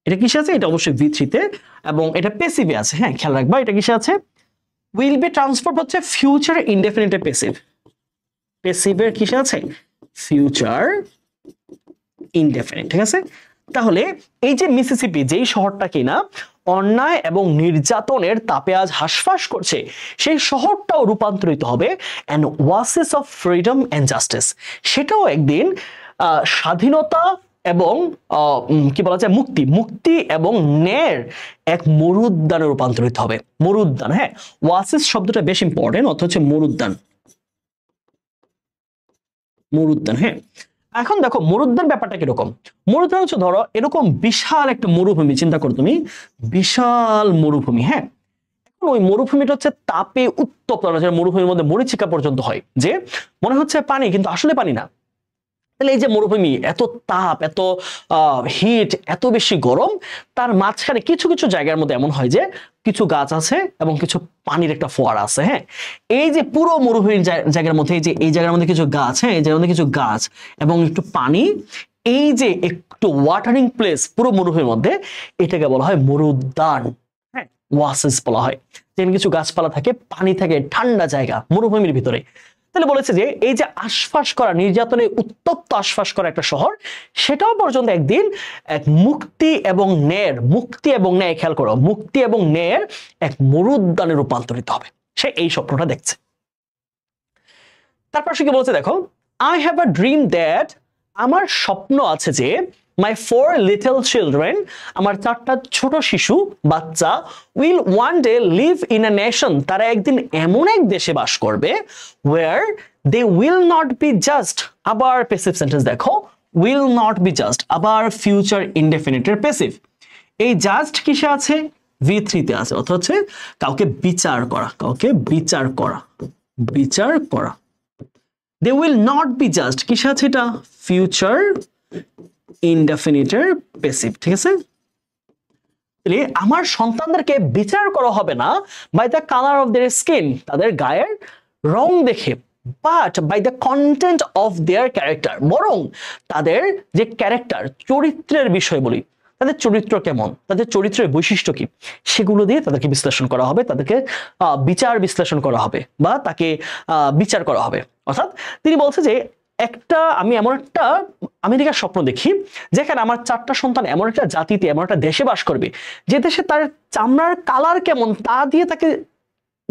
এটা কিসে আছে এটা অবশ্যই V3 তে এবং এটা প্যাসিভে আছে হ্যাঁ খেয়াল রাখবা এটা কিসে আছে will be transformed হচ্ছে ফিউচার ইনডেফিনিট প্যাসিভের কিসে আছে ফিউচার ইনডেফিনিট ঠিক আছে তাহলে এই যে মিসিসিপি যেই শহরটা কিনা অন্যায় এবং নির্যাতনের তাপে আজ হাঁসফাঁস করছে সেই শহরটাও রূপান্তরিত হবে and oasis of freedom and justice সেটাও একদিন স্বাধীনতা এবং কি বলা যায় মুক্তি এবং ন্যায়ের এক মরুদ্যানে রূপান্তরিত হবে মরুদ্যান হ্যাঁ ওয়াসিস শব্দটা বেশ ইম্পর্টেন্ট অর্থ হচ্ছে মরুদ্যান হ্যাঁ এখন দেখো মরুদ্যান ব্যাপারটা কিরকম মরুদ্যান হচ্ছে ধরো এরকম বিশাল একটা মরুভূমি চিন্তা করো তুমি বিশাল মরুভূমি হ্যাঁ এখন ওই মরুভূমিটা হচ্ছে তাপে উত্তপ্ত মরুভূমির মধ্যে মরীচিকা পর্যন্ত হয় যে মনে হচ্ছে পানি কিন্তু আসলে পানি না তাহলে এই যে মরুভূমি, এত তাপ, এত হিট, এত বেশি গরম, তার মাঝখানে কিছু কিছু জায়গার মধ্যে এমন হয় যে কিছু গাছ আছে এবং কিছু পানির একটা ফোয়ারা আছে। হ্যাঁ, এই যে পুরো মরুভূমির জায়গার মধ্যে এই জায়গার মধ্যে কিছু গাছ, হ্যাঁ এই জায়গার মধ্যে কিছু গাছ এবং একটু পানি, এই যে একটু ওয়াটারিং প্লেস পুরো মরুভূমির মধ্যে, এটাকে বলা হয় মরুদ্যান। হ্যাঁ, ওয়াসিস বলা হয়। যেখানে কিছু গাছপালা থাকে, পানি থাকে, ঠান্ডা জায়গা মরুভূমির ভিতরে। তাহলে বলেছে যে এই যে আশফাস করা, নির্যাতনে উত্তপ্ত আশফাস করা একটা শহর, সেটাও পর্যন্ত একদিন এক মুক্তি এবং ন্যায়, খেয়াল করো, মুক্তি এবং ন্যায়ের এক মরুদ্যানে রূপান্তরিত হবে। সে এই স্বপ্নটা দেখছে। তারপর সে কি বলছে দেখো, I have a dream that, আমার স্বপ্ন আছে যে মাই 4 লিটল চিলড্রেন, আমার 4টা ছোট শিশু বাচ্চা, will one day live in a nation, তারা একদিন এমন এক দেশে বাস করবে, where they will not be just, আবার প্যাসিভ সেন্টেন্স দেখো, উইল নট বি জাস্ট, আবার ফিউচার ইনডেফিনিটের প্যাসিভ। এই জাস্ট কিসে আছে? V3 তে আছে, অর্থাৎ হচ্ছে কাউকে বিচার করা, বিচার করা। They will not be just, কিসে আছে এটা? ফিউচার ইনডেফিনিটের প্যাসিভ, ঠিক আছে? তাহলে আমার সন্তানদেরকে বিচার করা হবে না by the colour of their skin, তাদের গায়ের রং দেখে, but by the content of their character, বরং তাদের যে ক্যারেক্টার, চরিত্রের বিষয় বলি, তাদের চরিত্র কেমন, তাদের চরিত্রের বৈশিষ্ট্য কি, সেগুলো দিয়ে তাদেরকে বিশ্লেষণ করা হবে, তাদেরকে বিশ্লেষণ করা হবে, বা তাকে বিচার করা হবে। অর্থাৎ তিনি বলছে যে আমি এমন একটা আমেরিকার স্বপ্ন দেখি যেখানে আমার 4টা সন্তান এমন একটা জাতিতে, এমন একটা দেশে বাস করবে, যে দেশে তার চামড়ার কালার কেমন তা দিয়ে তাকে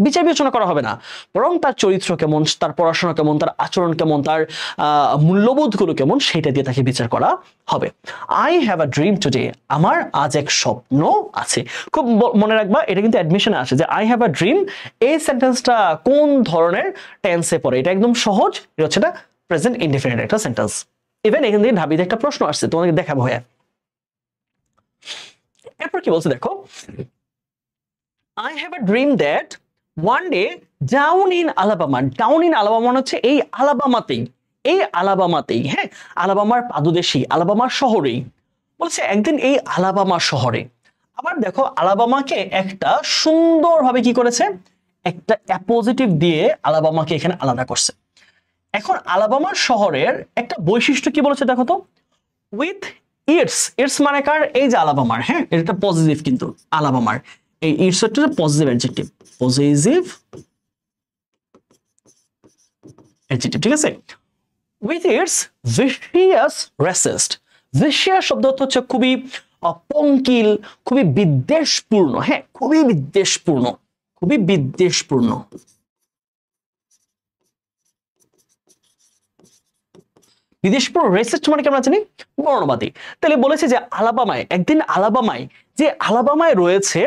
বিচার বিবেচনা করা হবে না, বরং তার চরিত্র কেমন, তার পড়াশোনা কেমন, তার আচরণ কেমন, তার মূল্যবোধগুলো কেমন, সেটা দিয়ে তাকে বিচার করা হবে। I have a dream today, আমার আজ এক স্বপ্ন আছে। খুব মনে রাখবা, এটা কিন্তু অ্যাডমিশনে আসে যে আই হ্যাভ আ ড্রিম, এই সেন্টেন্সটা কোন ধরনের টেন্সে পড়ে, এটা একদম সহজ, এটা হচ্ছে প্রেজেন্ট ইনডেফিনিট একটা সেন্টেন্স। ইভেন এখান থেকে ঢাবিতে একটা প্রশ্ন আসছে, তোমাকে দেখাবো। হ্যাঁ, এরপর কি বলছে দেখো, I have a dream that one day down in Alabama, হচ্ছে এই আলাবামাতেই, হ্যাঁ আলাবামার পাদদেশী, আলাবামার শহরেই, বলছে একদিন এই আলাবামা শহরে, আবার দেখো আলাবামাকে একটা সুন্দরভাবে কি করেছে, একটা অ্যাপোজিটিভ দিয়ে আলাবামাকে এখানে আলাদা করছে। এখন আলাবামার শহরের একটা বৈশিষ্ট্য কি বলেছে দেখো তো, উইথ ইটস মানে কার, এই যে আলাবামার, হ্যাঁ এটা পজিটিভ, কিন্তু আলাবামার এই ইটস একটা পজিটিভ অ্যাডজেক্টিভ, ঠিক আছে। With its vicious racist, vicious শব্দ হচ্ছে খুবই পঙ্কিল, খুবই বিদ্বেষপূর্ণ, হ্যাঁ খুবই বিদ্বেষপূর্ণ, রেসিস্ট মানে কেমন জানি, বর্ণবাদী। তাহলে বলেছে যে একদিন আলাবামায় রয়েছে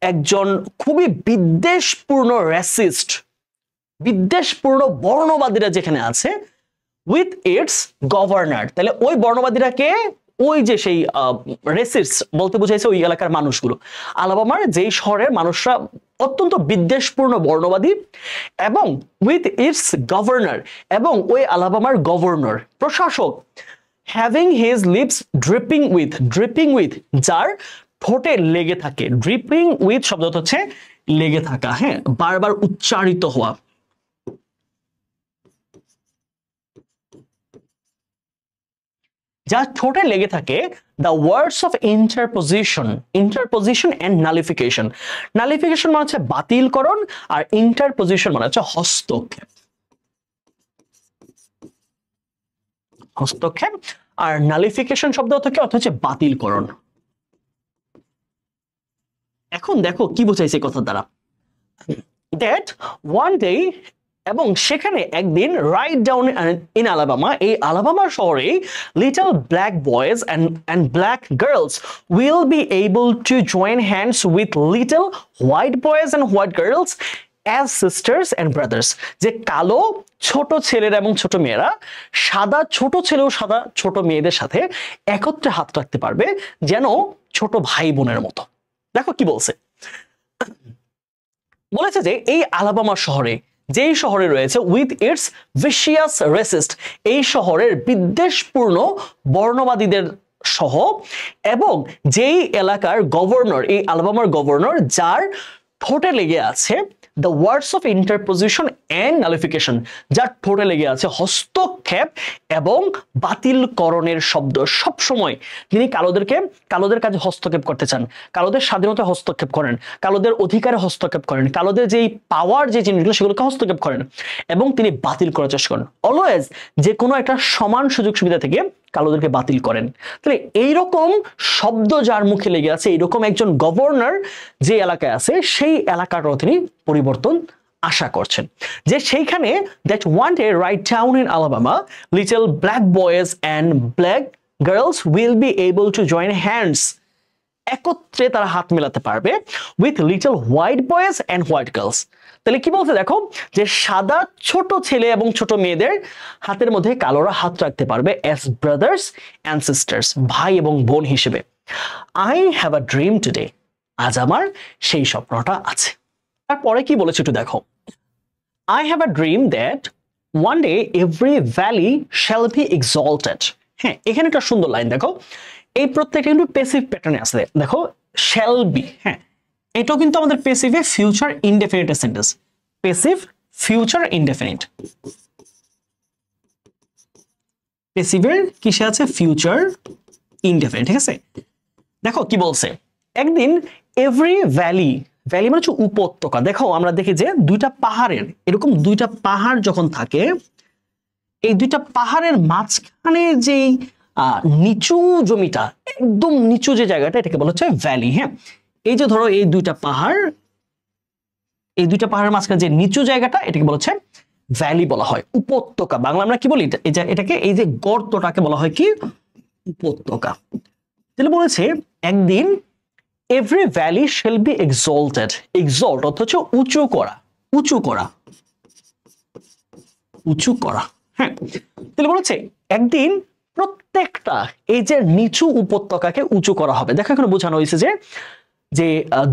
একজন খুবই বিদ্বেষপূর্ণ রেসিস্ট, বিদ্বেষপূর্ণ বর্ণবাদীরা যেখানে আছে, উইথ ইটস গভর্নর, তাহলে ওই বর্ণবাদীরাকে, ওই যে সেই রেসিস্ট বলতে বুঝাইছে ওই এলাকার মানুষগুলো, আলাবামার যেই শহরের মানুষরা অত্যন্ত বিদ্বেষপূর্ণ বর্ণবাদী, এবং উইথ ইটস গভর্নর, এবং ওই আলাবামার গভর্নর, প্রশাসক, having his lips dripping with, যার ঠোঁটে লেগে থাকে, ড্রিপিং উইথ শব্দটা হচ্ছে লেগে থাকা, হ্যাঁ বারবার উচ্চারিত হওয়া, যা ঠোঁটে লেগে থাকে, দ্য ওয়ার্ডস অফ ইন্টারপোজিশন এন্ড নালিফিকেশন মানে হচ্ছে বাতিলকরণ, আর ইন্টারপোজিশন মানে হচ্ছে হস্তক্ষেপ, আর নালিফিকেশন শব্দ থেকে অর্থ হচ্ছে বাতিলকরণ। এখন দেখো কি বোঝাইছে কথা দ্বারা, দ্যাট ওয়ান ডে, এবং সেখানে একদিন, রাইট ডাউন ইন আলাবামা, এই আলাবামা শহরে, little black boys and black girls will be able to join hands with little white boys and white girls as sisters and brothers, যে কালো ছোট ছেলেরা এবং ছোট মেয়েরা সাদা ছোট ছেলে ও সাদা ছোট মেয়েদের সাথে একত্রে হাত রাখতে পারবে, যেন ছোট ভাই বোনের মতো। দেখো কি বলছে, বলেছে যে এই আলাবামা শহরে যেই শহরে রয়েছে উইথ ইটস ভিশিয়াস রেসিস্ট, এই শহরের বিদ্বেষপূর্ণ বর্ণবাদীদের সহ, এবং যেই এলাকার গভর্নর, এই আলাবামার গভর্নর যার ঠোঁটে লেগে আছে দ্য ওয়ার্ডস অফ ইন্টারপোজিশন অ্যান্ড নালিফিকেশন, যার ঠোঁটে লেগে আছে হস্তক্ষেপ এবং বাতিলকরণের শব্দ। সব সময় তিনি কালোদের কাজে হস্তক্ষেপ করতে চান, কালোদের স্বাধীনতায় হস্তক্ষেপ করেন, কালোদের অধিকারে হস্তক্ষেপ করেন, কালোদের যেই পাওয়ার যে জিনিসগুলো সেগুলোকে হস্তক্ষেপ করেন, এবং তিনি বাতিল করার চেষ্টা করেন। অলওয়েজ যে কোনো একটা সমান সুযোগ সুবিধা থেকে কালোদেরকে বাতিল করেন। তাহলে এইরকম শব্দ যার মুখে লেগে আছে, এইরকম একজন গভর্নর যে এলাকায় আছে সেই এলাকাটাও তিনি পরিবর্তন আশা করছেন। যে সেইখানে that one day right down in Alabama little black boys and black girls will be able to join hands, একত্রে তারা হাত মেলাতে পারবে with little white boys and white girls। তাহলে কি বলছে দেখো, যে সাদা ছোট ছেলে এবং ছোট মেয়েদের হাতের মধ্যে কালোরা হাত রাখতে পারবে as brothers and sisters, ভাই এবং বোন হিসেবে। I have a dream today, আজ আমার সেই স্বপ্নটা আছে। তারপরে কি বলেছে একটু দেখো, I have a dream that one day every valley shall be exalted। হ্যাঁ, এখানে একটা সুন্দর লাইন দেখো, এই প্রত্যেকটা কিন্তু প্যাসিভ প্যাটার্নে আছে। দেখো shall be, হ্যাঁ এটাও কিন্তু আমাদের প্যাসিভে future indefinite sentence, passive future indefinite. প্যাসিভের কিসে আছে? ফিউচার ইনডেফিনিট, ঠিক আছে। দেখো কি বলছে, একদিন এভরি ভ্যালি, ভ্যালি মানে হচ্ছে উপত্যকা। দেখো আমরা দেখি যে দুইটা পাহাড়ের, এরকম দুইটা পাহাড় যখন থাকে, এই দুইটা পাহাড়ের মাঝখানে যেই নিচু জমিটা, একদম নিচু যে জায়গাটা, এটাকে বলা হচ্ছে ভ্যালি। হ্যাঁ, এই যে ধরো এই দুইটা পাহাড়, এই দুইটা পাহাড়ের মাঝখানে যে নিচু জায়গাটা, এটাকে বলা হচ্ছে ভ্যালি বলা হয়, উপত্যকা। বাংলা আমরা কি বলি এটাকে, এই যে গর্তটাকে বলা হয় কি? উপত্যকা। তাহলে বলেছে একদিন every valley shall be exalted. Exalt অর্থ হচ্ছে উঁচু করা, উঁচু করা, উঁচু করা। হ্যাঁ, তাহলে বলেছে একদিন প্রত্যেকটা এই যে নিচু উপত্যকাকে উঁচু করা হবে। দেখো এখানে বোঝানো হয়েছে যে যে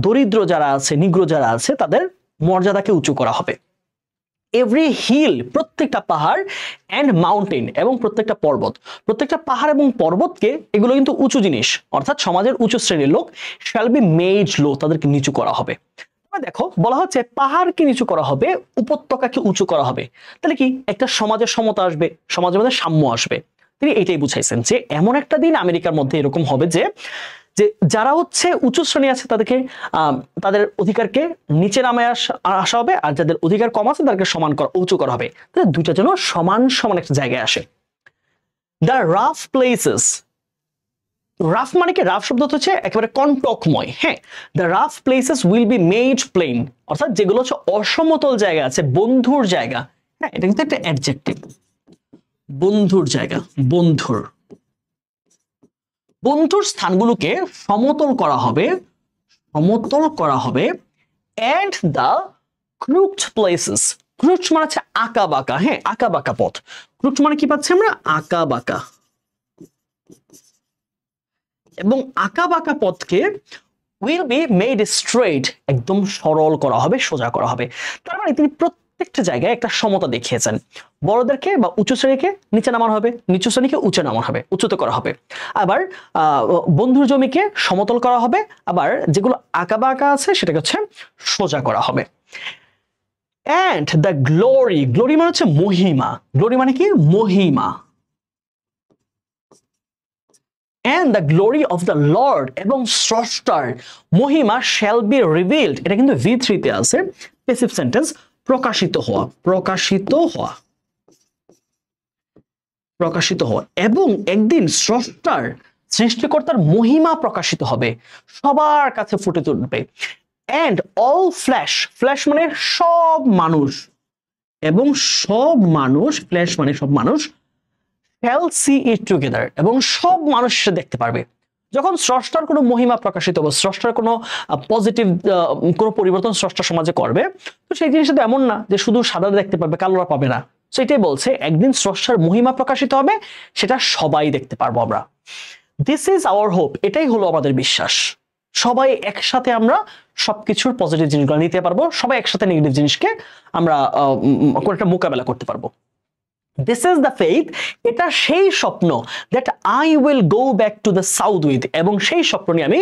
দরিদ্র যারা আছে, নিগ্রো যারা আছে, তাদের মর্যাদাকে উঁচু করা হবে। এভরি হিল, প্রত্যেকটা পাহাড়, অ্যান্ড মাউন্টেন, এবং প্রত্যেকটা পর্বত, প্রত্যেকটা পাহাড় এবং পর্বতকে, এগুলো কিন্তু উঁচু জিনিস, অর্থাৎ সমাজের উঁচু শ্রেণীর লোক, শ্যাল বি মেড লো, তাদেরকে নিচু করা হবে। দেখো বলা হচ্ছে পাহাড়কে নিচু করা হবে, উপত্যকাকে উঁচু করা হবে। তাহলে কি একটা সমাজের সমতা আসবে, সমাজের মধ্যে সাম্য আসবে। তিনি এটাই বুঝাইছেন যে এমন একটা দিন আমেরিকার মধ্যে এরকম হবে যে যে যারা হচ্ছে উচ্চ শ্রেণী আছে তাদেরকে তাদের অধিকারকে নিচে নামে আসা হবে, আর যাদের অধিকার কম আছে তাদেরকে সমান করা, উঁচু করা হবে। তাহলে দুইটা যেন সমান সমান একটা জায়গায় আসে। দ্য রাফ প্লেসেস, রাফ মানে কি? রাফ শব্দ হচ্ছে একেবারে কণ্টকময়। হ্যাঁ, the rough places will be made plain, অর্থাৎ যেগুলো হচ্ছে অসমতল জায়গা আছে, বন্ধুর জায়গা। হ্যাঁ, এটা কিন্তু একটা অ্যাডজেক্টিভ, বন্ধুর জায়গা, বন্ধুর, বন্ধুর স্থানগুলোকে সমতল করা হবে, সমতল করা হবে। and the crooked places, crooked মানে হচ্ছে আঁকা বাঁকা। হ্যাঁ, আঁকা বাঁকা পথ। crooked মানে কি পাচ্ছি আমরা? আঁকা বাঁকা। এবং আঁকা বাঁকা পথকে will be made straight, একদম সরল করা হবে, সোজা করা হবে। তার মানে তিনি প্রত্যেকটা জায়গায় একটা সমতা দেখিয়েছেন। বড়দেরকে বা উঁচু শ্রেণীকে নিচে নামানো হবে, নিচু শ্রেণীকে উঁচু নামানো হবে, উচ্চতা করা হবে। আবার বন্ধুর জমিকে সমতল করা হবে, আবার যেগুলো আঁকা বাঁকা আছে সেটাকে হচ্ছে সোজা করা হবে। and the glory, glory মানে হচ্ছে মহিমা। glory মানে কি? মহিমা। and the glory of the Lord, এবং স্রষ্টার মহিমা shall be revealed, এটা কিন্তু V3 তে আছে, প্যাসিভ সেন্টেন্স, প্রকাশিত হওয়া, প্রকাশিত হওয়া, প্রকাশিত হওয়া। এবং একদিন স্রষ্টার, সৃষ্টিকর্তার মহিমা প্রকাশিত হবে, সবার কাছে ফুটে উঠবে। and all flesh, flesh মানে সব মানুষ, এবং সব মানুষ, flesh মানে সব মানুষ, shall see it together, এবং সব মানুষ দেখতে পারবে। যখন স্রষ্টার কোনো মহিমা প্রকাশিত হবে, স্রষ্টার কোনো পজিটিভ কোনো পরিবর্তন স্রষ্টা সমাজে করবে, তো সেই জিনিসটা এমন না যে শুধু সাদারা দেখতে পাবে, কালোরা পাবে না। সেটাই বলছে একদিন স্রষ্টার মহিমা প্রকাশিত হবে, সেটা সবাই দেখতে পারবো আমরা। দিস ইজ আওয়ার হোপ, এটাই হলো আমাদের বিশ্বাস। সবাই একসাথে আমরা সবকিছুর পজিটিভ জিনিসগুলো নিতে পারবো, সবাই একসাথে নেগেটিভ জিনিসকে আমরা একটা মোকাবেলা করতে পারবো। দিস ইজ দ্য ফেইথ, এটা সেই স্বপ্ন, that I will go back to the south with, এবং সেই স্বপ্ন নিয়ে আমি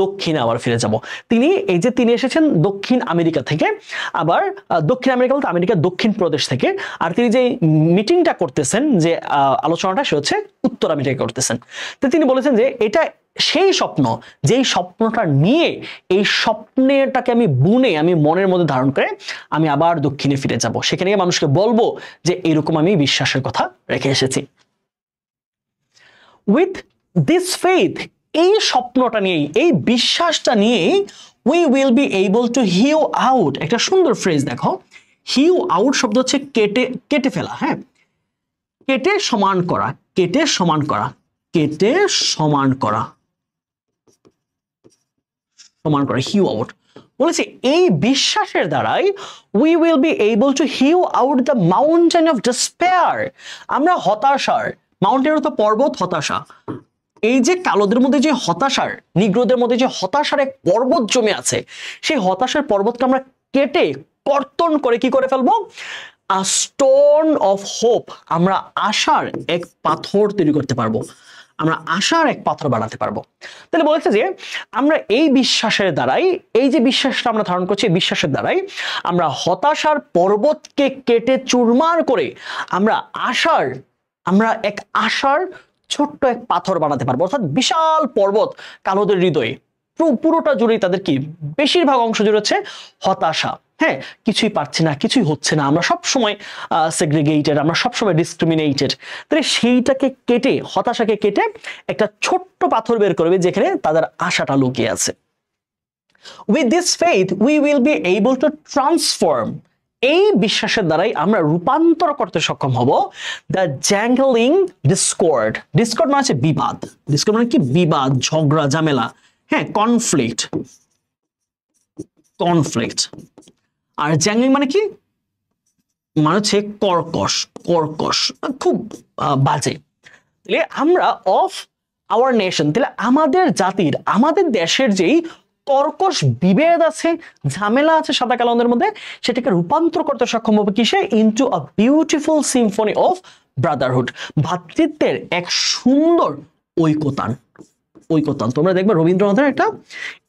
দক্ষিণে আবার ফিরে যাব। তিনি এসেছেন দক্ষিণ আমেরিকা থেকে, আবার দক্ষিণ আমেরিকা বলতে আমেরিকার দক্ষিণ প্রদেশ থেকে, আর তিনি যে মিটিংটা করতেছেন, যে আলোচনাটা সে হচ্ছে উত্তর আমেরিকা করতেছেন। তো তিনি বলেছেন যে এটা সেই স্বপ্ন, যেই স্বপ্নটা নিয়ে, এই স্বপ্নটাকে আমি বুনে আমি মনের মধ্যে ধারণ করে আমি আবার দক্ষিণে ফিরে যাব, সেখানে মানুষকে বলবো যে এরকম আমি বিশ্বাসের কথা রেখে এসেছি। উইথ দিস ফেথ, এই স্বপ্নটা নিয়ে, এই বিশ্বাসটা নিয়ে, we will be able to hew out. একটা সুন্দর ফ্রেজ দেখো, হিউ আউট শব্দ হচ্ছে কেটে ফেলা, হ্যাঁ, কেটে সমান করা, কেটে সমান করা, কেটে সমান করা, সমান করা, হিউ আউট। বলেছে এই বিশ্বাসের দ্বারাই we will be able to hew out the mountain of despair. আমরা হতাশার, মাউন্টেন তো পর্বত, হতাশা, এই যে কালোদের মধ্যে যে হতাশার, নিগ্রোদের মধ্যে যে হতাশার এক পর্বত জমে আছে, সেই হতাশার পর্বতকে আমরা কেটে কর্তন করে কি করে ফেলবো? আ স্টোন অফ হোপ, আমরা আশার এক পাথর তৈরি করতে পারবো, আমরা আশার এক পাথর বানাতে পারবো। তাহলে বলেছে যে আমরা এই বিশ্বাসের দ্বারাই, এই যে বিশ্বাসটা আমরা ধারণ করছি, বিশ্বাসের দ্বারাই আমরা হতাশার পর্বতকে কেটে চুরমার করে আমরা এক আশার ছোট্ট এক পাথর বানাতে পারবো। অর্থাৎ বিশাল পর্বত কালোদের হৃদয়ে, পুরোটা জুড়েই তাদের কি, বেশিরভাগ অংশ জুড়ে হচ্ছে হতাশা, হ্যাঁ, কিছুই পারছি না, কিছুই হচ্ছে না, আমরা সব সময় সেগ্রিগেটেড, আমরা সব সময় ডিসক্রিমিনেটেড। তাহলে সেইটাকে কেটে, হতাশাকে কেটে একটা ছোট্ট পাথর বের করবে যেখানে তাদের আশাটা লুকিয়ে আছে। With this faith we will be able to transform, এই বিশ্বাসের দ্বারাই আমরা রূপান্তর করতে সক্ষম হব দ্য জ্যাঙ্গলিং ডিসকর্ড। ডিসকর্ড মানে হচ্ছে বিবাদ, ডিসকর্ড মানে কি, বিবাদ, ঝগড়া, ঝামেলা, হ্যাঁ, কনফ্লিক্ট, কনফ্লিক্ট। আর জ্যাঙ্গলিং মানে কি, মানে হচ্ছে কর্কশ, কর্কশ, খুব বাজে। তাহলে আমরা অফ আওয়ার নেশন, তাহলে আমাদের জাতির, আমাদের দেশের যেই কর্কশ বিভেদ আছে, ঝামেলা আছে সাদা কালোদের মধ্যে, সেটাকে রূপান্তর করতে সক্ষম হবে কিসে? Into a beautiful symphony of brotherhood, ভ্রাতৃত্বের এক সুন্দর ঐকতান। ঐকতান তোমরা দেখবে রবীন্দ্রনাথের একটা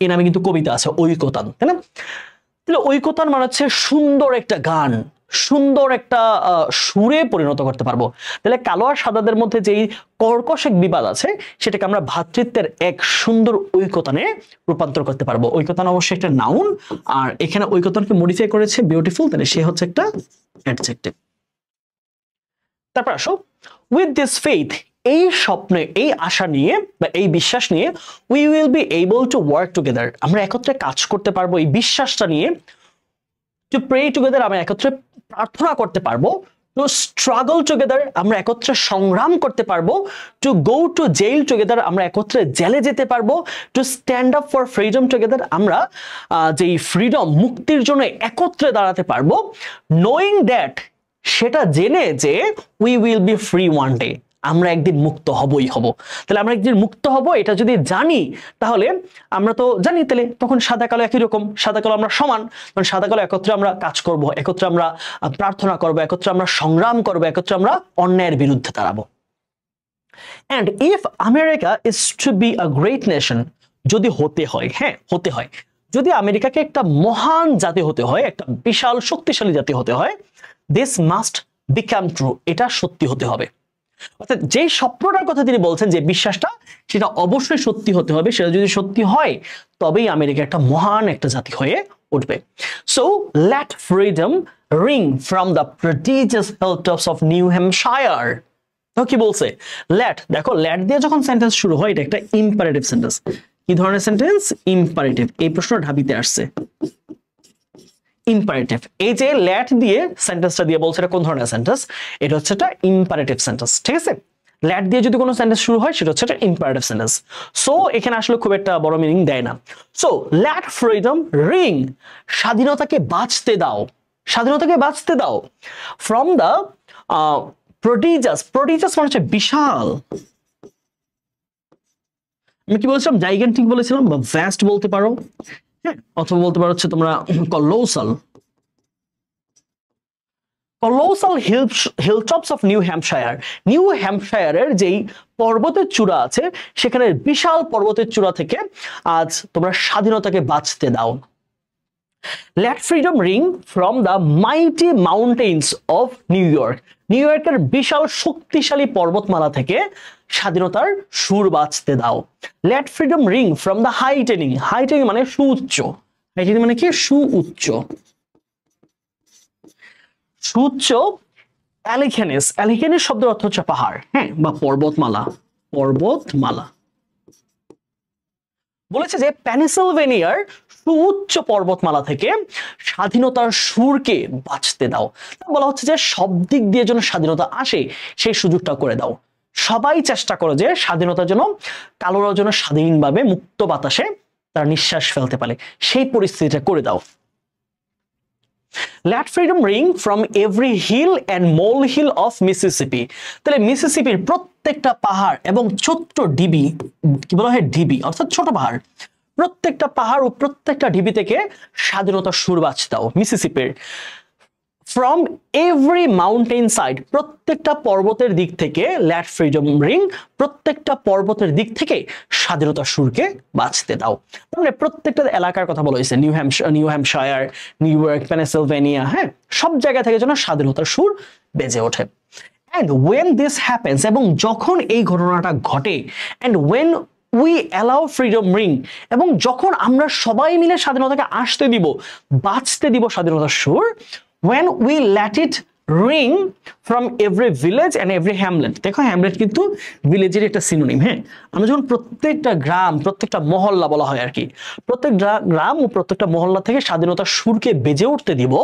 এ নামে কিন্তু কবিতা আছে, ঐকতান, তাই না? তাহলে ঐকতান মানে হচ্ছে সুন্দর একটা গান, সুন্দর একটা সুরে পরিণত করতে পারবো। তাহলে কালো আর সাদাদের মধ্যে যেই কর্কশ এক বিবাদ আছে, সেটাকে আমরা ভ্রাতৃত্বের এক সুন্দর ঐকতানে রূপান্তর করতে পারবো। ঐকতান অবশ্যই একটা নাউন, আর এখানে ঐকতানকে মডিফাই করেছে বিউটিফুল, তাহলে সে হচ্ছে একটা অ্যাডজেক্টিভ। তারপর আসো, উইথ দিস ফেথ, এই স্বপ্নে, এই আশা নিয়ে বা এই বিশ্বাস নিয়ে, we will be able to work together, আমরা একত্রে কাজ করতে পারবো। এই বিশ্বাসটা নিয়ে, টু প্রে টুগেদার, আমরা একত্রে প্রার্থনা করতে পারবো। টু স্ট্রাগল টুগেদার, আমরা একত্রে সংগ্রাম করতে পারবো। To go to jail together, আমরা একত্রে জেলে যেতে পারবো। To stand up for freedom together, আমরা যেই ফ্রিডম, মুক্তির জন্য একত্রে দাঁড়াতে পারবো। নোয়িং দ্যাট, সেটা জেনে যে we will be free one day, আমরা একদিন মুক্ত হবই হব। তাহলে আমরা একদিন মুক্ত হব, এটা যদি জানি, তাহলে আমরা তো জানি, তাহলে তখন সাদা কালো একই রকম, সাদা কালো আমরা সমান, মানে সাদা কালো একত্রে আমরা কাজ করব, একত্রে আমরা প্রার্থনা করব, একত্রে আমরা সংগ্রাম করব, একত্রে আমরা অন্যায়ের বিরুদ্ধে দাঁড়াবো। And if America is to be a great nation, যদি হতে হয়, হ্যাঁ হতে হয়, যদি আমেরিকাকে একটা মহান জাতি হতে হয়, একটা বিশাল শক্তিশালী জাতি হতে হয়, দিস মাস্ট বিকাম ট্রু, এটা সত্যি হতে হবে। অর্থাৎ যে স্বপ্নটার কথা তিনি বলছেন, যে বিশ্বাসটা, সেটা অবশ্যই সত্যি হতে হবে। সেটা যদি সত্যি হয়, তবেই আমেরিকা একটা মহান একটা জাতি হয়ে উঠবে। So let freedom ring from the prodigious hilltops of New Hampshire. তো কি বলছে? লেট, দেখো লেট দিয়ে যখন সেন্টেন্স শুরু হয়, এটা একটা ইম্পারেটিভ সেন্টেন্স। কি ধরনের সেন্টেন্স? ইম্পারেটিভ। এই প্রশ্ন ঢাবিতে আসছে, ইম্পারেটিভ। এই যে লেট দিয়ে সেন্টেন্সটা দিয়ে বলছে, এটা কোন ধরনের সেন্টেন্স? এটা হচ্ছে একটা ইম্পারেটিভ সেন্টেন্স, ঠিক আছে? লেট দিয়ে যদি কোনো সেন্টেন্স শুরু হয়, সেটা হচ্ছে একটা ইম্পারেটিভ সেন্টেন্স। সো এখানে আসলে খুব একটা বড় মিনিং দেয় না। সো লেট ফ্রিডম রিং, স্বাধীনতাকে বাঁচতে দাও, স্বাধীনতাকে বাঁচতে দাও। ফ্রম দ্য প্রোডিজাস, প্রোডিজাস মানে হচ্ছে বিশাল, আমি কি বলেছিলাম? জাইগ্যান্টিক বলেছিলাম, বা ভ্যাস্ট বলতে পারো, হ্যাঁ, অথবা বলতে পারো হচ্ছে তোমরা colossal hilltops of New Hampshire. New হ্যাম্পশায়ারের যেই পর্বতের চূড়া আছে সেখানে বিশাল পর্বতের চূড়া থেকে আজ তোমরা স্বাধীনতাকে বাঁচতে দাও। Let freedom ring from the mighty mountains of New York. New ইয়র্কের বিশাল শক্তিশালী পর্বতমালা থেকে স্বাধীনতার সুর বাজতে দাও। Let freedom ring from the heightening. Heightening মানে সুউচ্চ। Heightening মানে কি? সুউচ্চ। সুউচ্চ অ্যালিখেনিস। অ্যালিখেনিস শব্দের অর্থ হচ্ছে পাহাড়, হ্যাঁ, বা পর্বতমালা। পর্বতমালা বলেছে যে পেনিসিলভেনিয়ার সুউচ্চ পর্বতমালা থেকে স্বাধীনতার সুরকে বাঁচতে দাও। বলা হচ্ছে যে সব দিক দিয়ে যেন স্বাধীনতা আসে সেই সুযোগটা করে দাও। সবাই চেষ্টা করো যে স্বাধীনতার জন্য কালোরা যেন স্বাধীনভাবে মুক্ত বাতাসে তারা নিঃশ্বাস ফেলতে পারে, সেই পরিস্থিতিটা করে দাও। Let freedom ring from every hill and molehill of Mississippi. তাহলে মিসিসিপির প্রত্যেকটা পাহাড় এবং ছোট্ট ডিবি, কি বলা হয়, ডিবি অর্থাৎ ছোট পাহাড়, প্রত্যেকটা পাহাড় ও প্রত্যেকটা ডিবি থেকে স্বাধীনতার সুর বাজতে দাও। মিসিসিপির ফ্রম এভরি মাউন্টেন সাইড, প্রত্যেকটা পর্বতের দিক থেকে, লেট ফ্রিডম রিং, প্রত্যেকটা পর্বতের দিক থেকে স্বাধীনতার সুরকে বাজতে দাও। মানে প্রত্যেকটা এলাকার কথা বলা হয়েছে, নিউ হ্যাম্পশায়ার, নিউ ইয়র্ক, পেনিসিলভেনিয়া, হ্যাঁ, সব জায়গা থেকে যেন স্বাধীনতার সুর বেজে ওঠে। And when this happens, এবং যখন এই ঘটনাটা ঘটে, and when we allow freedom ring, এবং যখন আমরা সবাই মিলে স্বাধীনতাকে আসতে দিব, বাঁচতে দিব স্বাধীনতার সুর, when we let it ring from every village and every hamlet. দেখো হ্যামলেট কিন্তু ভিলেজের একটা সিনোনিম, হ্যাঁ, আমরা যখন প্রত্যেকটা গ্রাম, প্রত্যেকটা মহল্লা বলা হয় আর কি, প্রত্যেক গ্রাম ও প্রত্যেকটা মহল্লা থেকে স্বাধীনতার সুরকে বেজে উঠতে দিব,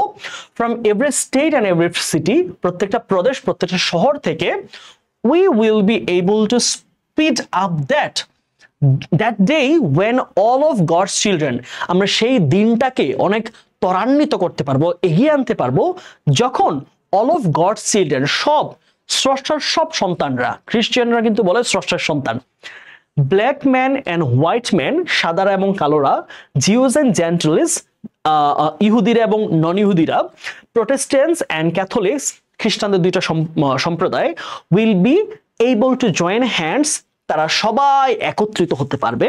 from every state and every city, প্রত্যেকটা প্রদেশ, প্রত্যেকটা শহর থেকে, we will be able to speed up that day when all of God's children, আমরা সেই দিনটাকে অনেক ত্বরান্বিত করতে পারবো, এগিয়ে আনতে পারবো, যখন all of God's children, সব স্রষ্টার সব সন্তানরা, খ্রিস্টানরা কিন্তু বলে স্রষ্টার সন্তান, black man and white man, সাদারা এবং কালোরা, জিউস অ্যান্ড জেন্টাইলস, ইহুদিরা এবং নন ইহুদিরা, প্রোটেস্ট্যান্টস অ্যান্ড ক্যাথলিক্স, খ্রিস্টানদের দুইটা সম্প্রদায়, will be able to join hands, তারা সবাই একত্রিত হতে পারবে,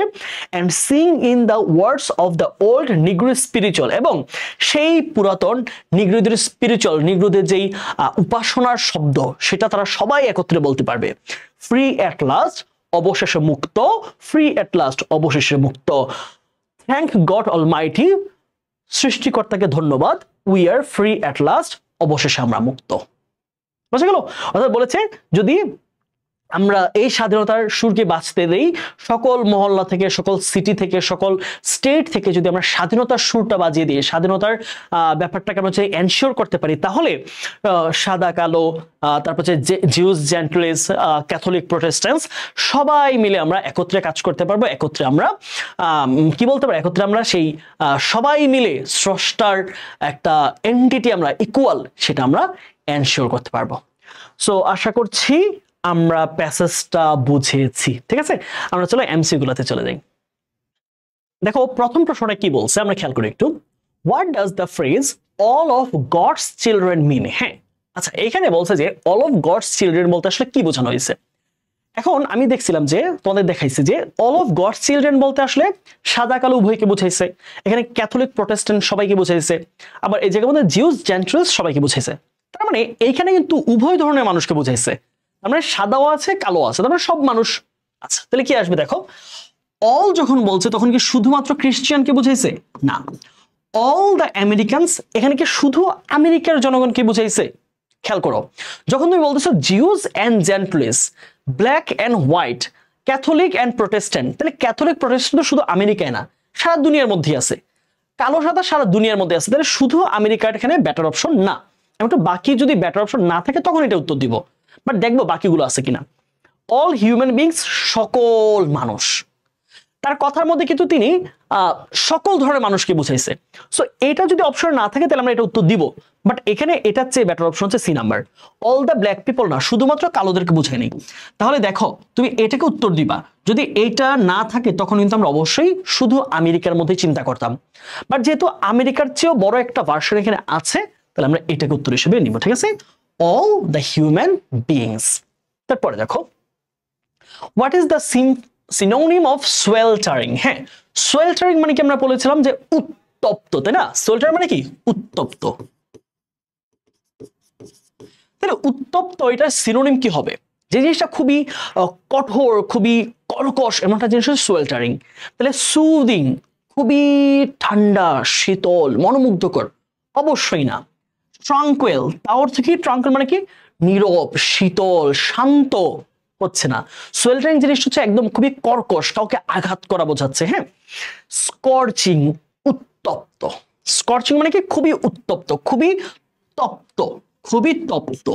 and sing in the words of the old Negro spiritual, এবং সেই পুরাতন নিগ্রোদের স্পিরিচুয়াল, নিগ্রোদের যেই উপাসনার শব্দ, সেটা তারা সবাই একত্রে বলতে পারবে। ফ্রি অ্যাট লাস্ট, অবশেষে মুক্ত, ফ্রি অ্যাট লাস্ট, অবশেষে মুক্ত। থ্যাংক গড অলমাইটি, সৃষ্টিকর্তাকে ধন্যবাদ, we are free at last, অবশেষে আমরা মুক্ত। বুঝা গেল? অর্থাৎ বলেছে যদি আমরা এই স্বাধীনতার সুরকে বাঁচতে দেই, সকল মহল্লা থেকে, সকল সিটি থেকে, সকল স্টেট থেকে যদি আমরা স্বাধীনতার সুরটা বাজিয়ে দিই, স্বাধীনতার ব্যাপারটাকে আমরা যদি এনশিওর করতে পারি, তাহলে সাদা কালো, তারপর হচ্ছে জিউস, জেন্টাইলস, ক্যাথলিক, প্রোটেস্ট্যান্টস, সবাই মিলে আমরা একত্রে কাজ করতে পারবো। একত্রে আমরা কি বলতে পারি, একত্রে আমরা সেই সবাই মিলে স্রষ্টার একটা এন্টিটি আমরা ইকুয়াল, সেটা আমরা এনশিওর করতে পারবো। সো আশা করছি আমরা প্যাসেজটা বুঝেছি, ঠিক আছে? আমরা চলো এমসি গুলোতে চলে যাই। দেখো প্রথম প্রশ্নটা কি বলছে আমরা খেয়াল করি একটু। What does the phrase all of God's children mean? হ্যাঁ, আচ্ছা, এখানে বলছে যে অল অফ গডস চিলড্রেন বলতে আসলে কি বোঝানো হয়েছে। এখন আমি দেখছিলাম যে তোমাদের দেখাইছে যে অল অফ গডস চিলড্রেন বলতে আসলে সাদা কালো উভয়কে বুঝাইছে, এখানে ক্যাথলিক, প্রোটেস্ট্যান্ট সবাইকে বুঝাইছে, আবার এই জায়গার মধ্যে জিউস, জেন্টাইলস সবাইকে বুঝাইছে। তার মানে এইখানে কিন্তু উভয় ধরনের মানুষকে বুঝাইছে, আমরা সাদাও আছে, কালো আছে, তারপরে সব মানুষ। আচ্ছা, তাহলে কি আসবে দেখো, অল যখন বলছে তখন কি শুধুমাত্র খ্রিস্টানকে বুঝাইছে? না, অল দ্য আমেরিকানস, এখানে কি শুধু আমেরিকার জনগণকে বুঝাইছে? খেয়াল করো, যখন তুমি বলতেছো Jews and gentiles, black and white, Catholic and Protestant, তাহলে ক্যাথলিক, প্রোটেস্ট্যান্ট তো শুধু আমেরিকায় না, সারা দুনিয়ার মধ্যেই আছে, কালো সাদা সারা দুনিয়ার মধ্যে আছে, তাহলে শুধু আমেরিকার এখানে বেটার অপশন না। আমি তো বাকি যদি বেটার অপশন না থাকে তখন এটা উত্তর দিব, বাট দেখবো বাকিগুলো আছে কিনা। অল হিউম্যান বিংস, সকল মানুষ। তার কথার মধ্যে কিন্তু তিনি সকল ধরনের মানুষকে বুঝাইছে। সো এটা যদি অপশন না থাকে তাহলে আমরা এটা উত্তর দিব, বাট এখানে এটার চেয়ে বেটার অপশন হচ্ছে C number, all the black people না, শুধুমাত্র কালোদেরকে বুঝাই নেই। তাহলে দেখো তুমি এটাকে উত্তর দিবা, যদি এটা না থাকে তখন কিন্তু আমরা অবশ্যই শুধু আমেরিকার মধ্যেই চিন্তা করতাম, বাট যেহেতু আমেরিকার চেয়েও বড় একটা ভার্সন এখানে আছে তাহলে আমরা এটাকে উত্তর হিসেবে নিব, ঠিক আছে, অল দ্য হিউম্যান বিইংস। তারপরে দেখো what is the synonym of sweltering. হ্যাঁ, সোয়েল্টারিং মানে কি আমরা বলেছিলাম যে উত্তপ্ত, তাই না? সোয়েল্টার মানে কি উত্তপ্ত, তাহলে উত্তপ্ত এটার সিনোনিম কি হবে? যে জিনিসটা খুবই কঠোর, খুবই কর্কশ এমনটা জিনিস হচ্ছে সোয়েল্টারিং। তাহলে সুদিং খুবই ঠান্ডা, শীতল, মনোমুগ্ধকর, অবশ্যই না। ট্রাঙ্কুয়েল, তার অর্থ কি? ট্রাঙ্কুয়েল মানে কি নীরব, শীতল, শান্ত, হচ্ছে না। সোয়েল্টারিং জিনিসটা হচ্ছে একদম খুবই কর্কশ, কাউকে আঘাত করা বোঝাচ্ছে। হ্যাঁ, স্কর্চিং উত্তপ্ত, স্কর্চিং মানে কি খুবই উত্তপ্ত, খুবই তপ্ত, খুবই তপ্ত।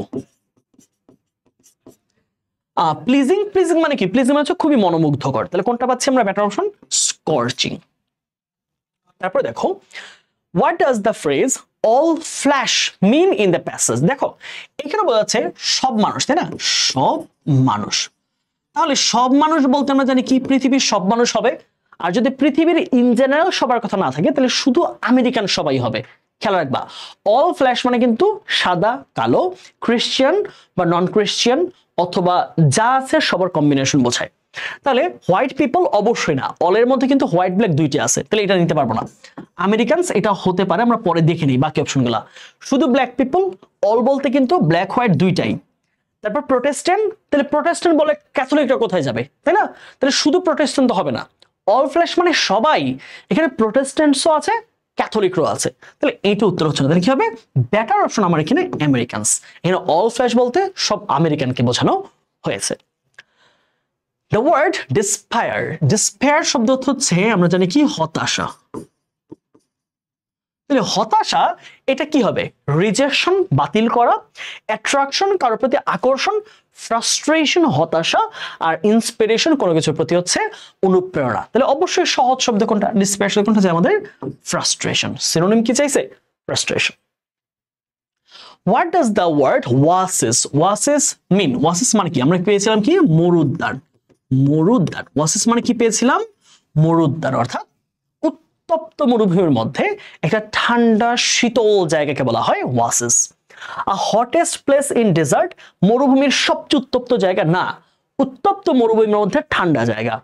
প্লিজিং, প্লিজিং মানে কি? প্লিজিং মানে হচ্ছে খুবই মনোমুগ্ধকর, তাহলে কোনটা পাচ্ছি আমরা? Better option scorching. তারপরে দেখো what does the phrase all flash mean in the passage. দেখো এখানে বোঝাচ্ছে সব মানুষ, তাই না? সব মানুষ, তাহলে সব মানুষ বলতে আমরা জানি কি পৃথিবীর সব মানুষ হবে, আর যদি পৃথিবীর ইন জেনারেল সবার কথা না থাকে তাহলে শুধু আমেরিকান সবাই হবে। খেয়াল রাখবা, অল ফ্ল্যাশ মানে কিন্তু সাদা কালো, ক্রিশ্চিয়ান বা নন ক্রিশ্চিয়ান অথবা যা আছে সবার কম্বিনেশন বোঝায়। তাহলে হোয়াইট পিপল অবশ্যই না, অলের মধ্যে কিন্তু হোয়াইট ব্ল্যাক দুইটি আছে, তাহলে এটা নিতে পারবো না। আমেরিকানস এটা হতে পারে, আমরা পরে দেখে নিই বাকি অপশনগুলা। শুধু ব্ল্যাক পিপল, অল বলতে কিন্তু ব্ল্যাক হোয়াইট দুইটাই। তারপর প্রোটেস্ট্যান্ট, তাহলে প্রোটেস্ট্যান্ট বলে ক্যাথলিকরা কোথায় যাবে, তাই না? তাহলে শুধু প্রোটেস্ট্যান্ট তো হবে না, অল ফ্ল্যাশ মানে সবাই, এখানে প্রোটেস্ট্যান্টসও আছে, ক্যাথলিকরাও আছে, তাহলে এইটা উত্তর হচ্ছে না। তাহলে কি হবে? বেটার অপশন আমার এখানে আমেরিকানস। এখানে অল ফ্ল্যাশ বলতে সব আমেরিকানকে বোঝানো হয়েছে। দ্য ওয়ার্ড ডিসপায়ার, ডিসপায়ার শব্দ হচ্ছে আমরা জানি কি হতাশা, তাহলে হতাশা এটা কি হবে? রিজেকশন বাতিল করা, অ্যাট্রাকশন কারোর প্রতি আকর্ষণ, ফ্রাস্ট্রেশন হতাশা, আর ইন্সপিরেশন কোনো কিছুর প্রতি হচ্ছে অনুপ্রেরণা। তাহলে অবশ্যই সহজ শব্দ কোনটা? ডিসপায়ার কোনটা? যে আমাদের ফ্রাস্ট্রেশন। সিনোনিম কি চাইছে? Frustration. What does the word oasis, oasis mean? Oasis মানে কি? আমরা পেয়েছিলাম কি? মরুদ্যান, মরুদ্যান। ওয়াসিস মানে কি পেয়েছিলাম? মরুদ্যান, অর্থাৎ উত্তপ্ত মরুভূমির মধ্যে একটা ঠান্ডা শীতল জায়গাকে বলা হয় ওয়াসিস। আ হটেস্ট প্লেস ইন ডেজার্ট, মরুভূমির সবচেয়ে উত্তপ্ত জায়গা না, উত্তপ্ত মরুভূমির মধ্যে ঠান্ডা জায়গা।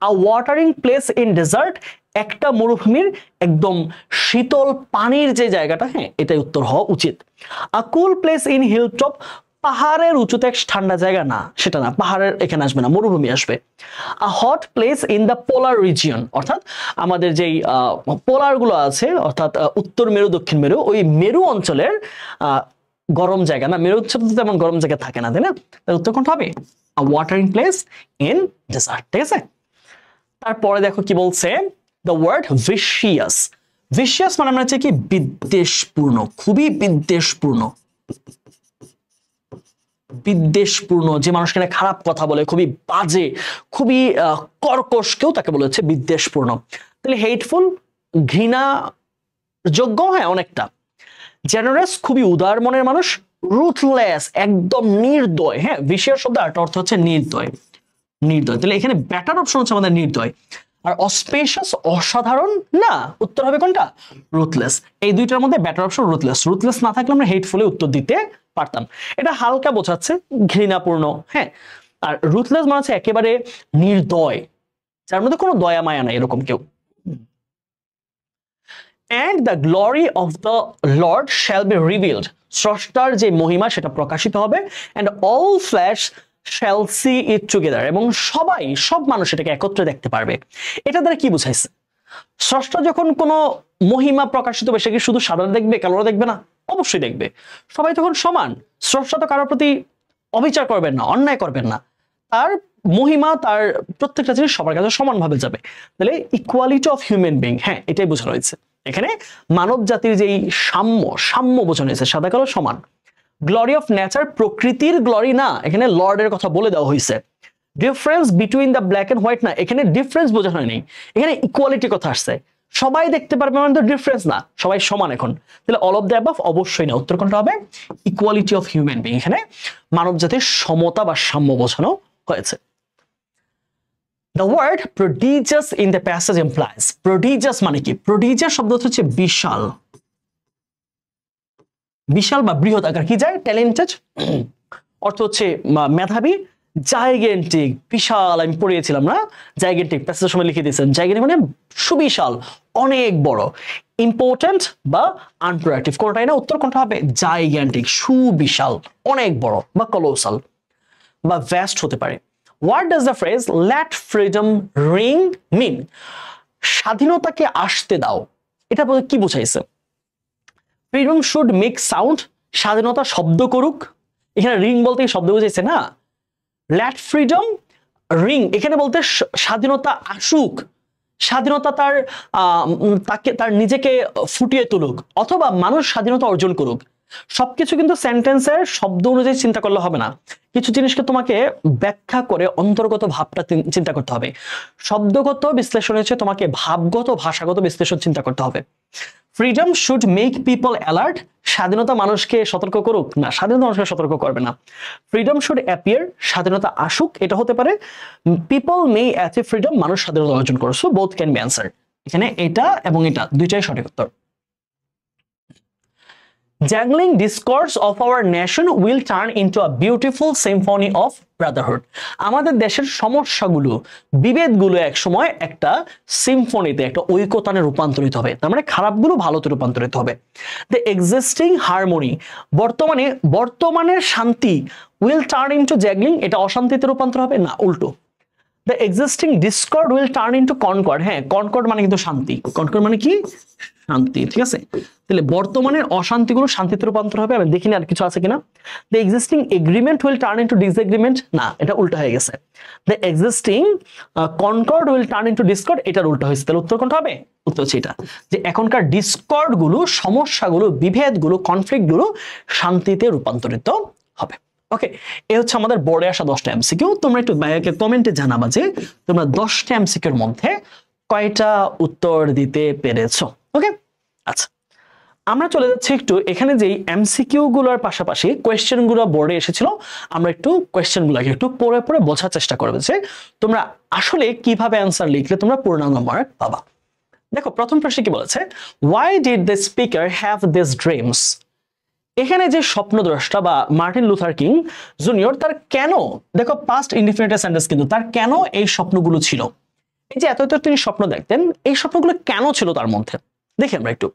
আ ওয়াটারিং প্লেস ইন ডেজার্ট, একটা মরুভূমির একদম শীতল পানির যে জায়গাটা, হ্যাঁ এটাই উত্তর হওয়া উচিত। আ কুল প্লেস ইন হিলটপ, পাহাড়ের উঁচুতে এক ঠান্ডা জায়গা না, সেটা না, পাহাড়ের এখানে আসবে না, মরুভূমি আসবে। A hot place in the polar region, অর্থাৎ আমাদের যেই পোলার গুলো আছে, অর্থাৎ উত্তর মেরু দক্ষিণ মেরু, ওই মেরু অঞ্চলের গরম জায়গা না, মেরু অঞ্চলে তেমন গরম জায়গা থাকে না, তাই না? তার উত্তর কোনটা হবে? আ ওয়াটারিং প্লেস ইন ডেজার্ট, ঠিক আছে। তারপরে দেখো কি বলছে, দ্য ওয়ার্ড ভিশিয়াস। ভিশিয়াস মানে আমরা হচ্ছে কি বিদ্বেষপূর্ণ, খুবই বিদ্বেষপূর্ণ, বিদ্বেষপূর্ণ, যে মানুষকে খারাপ কথা বলে, খুবই বাজে, খুবই কর্কশ, কেউ তাকে বলে হচ্ছে বিদ্বেষপূর্ণ। তাহলে হেটফুল ঘৃণা যোগ্য, হ্যাঁ অনেকটা। জেনারাস খুবই উদার মনের মানুষ। রুথলেস একদম নির্দয়, হ্যাঁ ভিশিয়াস শব্দ একটা অর্থ হচ্ছে নির্দয়, নির্দয়। তাহলে এখানে বেটার অপশন হচ্ছে আমাদের নির্দয়। আর অস্পেশাস অসাধারণ না, উত্তর হবে কোনটা? রুথলেস। এই দুইটার মধ্যে বেটার অপশন রুথলেস। রুথলেস না থাকলে আমরা হেটফুলে উত্তর দিতে পারতাম। এটা হালকা বোঝাচ্ছে ঘৃণাপূর্ণ, হ্যাঁ। আর রুথলেস মানে হচ্ছে একেবারে নির্দয়, যার মধ্যে কোনো দয়া মায়া নাই, এরকম কেউ। And the glory of the Lord shall be revealed, স্রষ্টার যে মহিমা সেটা প্রকাশিত হবে। And all flesh shall see it together, এবং সবাই, সব মানুষ এটাকে একত্রে দেখতে পারবে। এটা দ্বারা কি বুঝাইছে? স্রষ্টা যখন কোনো মহিমা প্রকাশিত হবে, সে কি শুধু সাদারা দেখবে, কালোরা দেখবে না? অবশ্যই দেখবে। সবাই তখন সমান, স্রষ্টা তো কারোর প্রতি অবিচার করবেন না, অন্যায় করবেন না, তার মহিমা, তার প্রত্যেকটা জিনিস সবার কাছে সমানভাবে যাবে। তাহলে ইকুয়ালিটি অফ হিউম্যান বিং, হ্যাঁ এটাই বোঝানো হয়েছে এখানে। মানব জাতির যেই সাম্য, সাম্য বোঝানো হয়েছে, সাদা কালো সমান। গ্লোরি অফ নেচার, প্রকৃতির গ্লোরি না, এখানে লর্ডের কথা বলে দেওয়া হয়েছে। Difference between the black and white না, এখানে ডিফারেন্স বোঝানো হয়নি, এখানে ইকুয়ালিটি কথা আসছে। সবাই দেখতে পারবে মানে তো ডিফারেন্স না, সবাই সমান এখন। তাহলে অল অফ দ্য অ্যাবাভ অবশ্যই না, উত্তর কোনটা হবে? Equality of human being. এখানে মানব জাতির সমতা বা সাম্য বোঝানো হয়েছে। The word prodigious in the passage implies, prodigious মানে কি? prodigious শব্দ হচ্ছে বিশাল, বিশাল বা বৃহৎ আকার, কি যায়? ট্যালেন্টেড অর্থ হচ্ছে মেধাবী। জাইগেন্টিক বিশাল, আমি পড়িয়েছিলাম না জাইগেন্টিক, প্যাসেজের সময় লিখে দিয়েছেন জাইগেন্টিক মানে সুবিশাল, অনেক বড়। ইম্পর্টেন্ট বা আনপ্রোডাক্টিভ কোনটাই না, উত্তর কোনটা হবে? জাইগেন্টিক, সুবিশাল, অনেক বড় বা কলোসাল বা ভ্যাস্ট হতে পারে। What does the phrase let freedom ring mean? স্বাধীনতাকে আসতে দাও, এটা বলতে কি বোঝাইছে? ফ্রিডম শুড মেক সাউন্ড, স্বাধীনতা শব্দ করুক। এখানে রিং বলতে শব্দ বুঝাইছে না। লেট ফ্রিডম রিং এখানে বলতে স্বাধীনতা আসুক, স্বাধীনতা তার নিজেকে ফুটিয়ে তুলুক, অথবা মানুষ স্বাধীনতা অর্জন করুক। সবকিছু কিন্তু সেন্টেন্সের শব্দ অনুযায়ী চিন্তা করলে হবে না, কিছু জিনিসকে তোমাকে ব্যাখ্যা করে অন্তর্গত ভাবটা চিন্তা করতে হবে। শব্দগত বিশ্লেষণ হচ্ছে তোমাকে ভাবগত ভাষাগত বিশ্লেষণ চিন্তা করতে হবে। Freedom should make people alert, স্বাধীনতা মানুষকে সতর্ক করুক না, স্বাধীনতা মানুষকে সতর্ক করবে না। ফ্রিডম শুড অ্যাপিয়ার, স্বাধীনতা আসুক, এটা হতে পারে। পিপল মে অ্যাচিভ ফ্রিডম, মানুষ স্বাধীনতা অর্জন করে। So both can be answer. এখানে এটা এবং এটা দুইটাই সঠিক উত্তর। Jangling discourse of our nation will turn into a beautiful symphony of brotherhood. আমাদের দেশের সমস্যাগুলো, বিভেদগুলো একসময় একটা সিম্ফনিতে, একটা ঐকতানে রূপান্তরিত হবে। তার মানে খারাপগুলো ভালোতে রূপান্তরিত হবে। The existing harmony, বর্তমানের শান্তি will turn into jangling, এটা অশান্তিতে রূপান্তর হবে না, উল্টো। The existing discord will turn into concord, হ্যাঁ concord মানে কিন্তু শান্তি, concord মানে কি? শান্তি, ঠিক আছে। তাহলে বর্তমানের অশান্তিগুলো শান্তিতে রূপান্তর হবে। আমি দেখিনি আর কিছু আছে কিনা। The existing agreement will turn into disagreement, না এটা উল্টো হয়ে গেছে। The existing concord will turn into discord, এটার উল্টো হয়েছে। তাহলে উত্তর কোনটা হবে? উত্তর হচ্ছে এটা, যে এখনকার ডিসকর্ড গুলো, সমস্যাগুলো, বিভেদগুলো, কনফ্লিক্টগুলো শান্তিতে রূপান্তরিত হবে। ওকে, এই হচ্ছে আমাদের বোর্ডে আসা 10টা এমসিকিউ। তোমরা একটু ভাইয়াকে কমেন্টে জানাবা যে তোমরা 10টা এমসিকিউর মধ্যে কয়টা উত্তর দিতে পেরেছো। ওকে, আচ্ছা আমরা চলে যাচ্ছি একটু এখানে যেই এমসিকিউ গুলোর পাশাপাশি কোয়েশ্চেন গুলো বোর্ডে এসেছিল, আমরা একটু কোয়েশ্চেন গুলোকে একটু পড়ে পড়ে বোঝার চেষ্টা করবো যে তোমরা আসলে কিভাবে অ্যান্সার লিখলে তোমরা পূর্ণাঙ্গ মার্ক পাবা। দেখো প্রথম প্রশ্নে কি বলেছে, why did the speaker have these dreams? এখানে যে স্বপ্নদ্রষ্টা বা মার্টিন লুথার কিং জুনিয়র, তার কেন, দেখো পাস্ট ইনডিফিনিটিভ সেন্টেন্স কিন্তু, তার কেন এই স্বপ্নগুলো ছিল, এই যে এত এত তিনি স্বপ্ন দেখতেন, এই স্বপ্নগুলো কেন ছিল তার মধ্যে, দেখি আমরা একটু।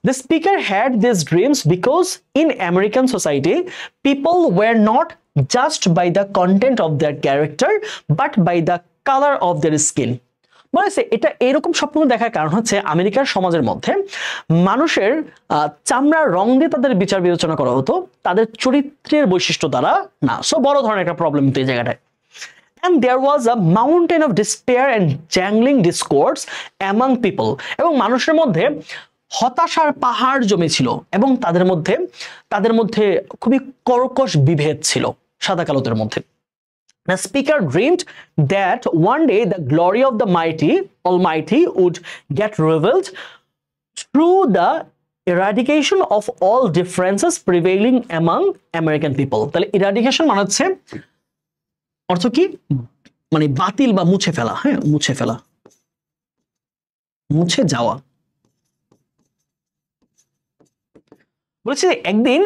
The speaker had these dreams because in American society people were not judged by the content of their character but by the color of their skin. বলেছে এটা এরকম স্বপ্ন দেখার কারণ হচ্ছে আমেরিকার সমাজের মধ্যে মানুষের চামড়ার রং দিয়ে তাদের বিচার বিবেচনা করা হতো, তাদের চরিত্রের বৈশিষ্ট্য দ্বারা না। সো বড় ধরনের একটা প্রবলেম তো এই জায়গাটায়। And there was a mountain of despair and jangling discords among people, এবং মানুষের মধ্যে হতাশার পাহাড় জমেছিল এবং তাদের মধ্যে খুবই কর্কশ বিভেদ ছিল সাদা কালোদের মধ্যে। The speaker dreamed that one day the glory of the Almighty would get revealed through the eradication of all differences prevailing among American people. তাহলে eradication মানে হচ্ছে অর্থ কি, মানে বাতিল বা মুছে ফেলা, হ্যাঁ মুছে ফেলা, মুছে যাওয়া। বলেছে একদিন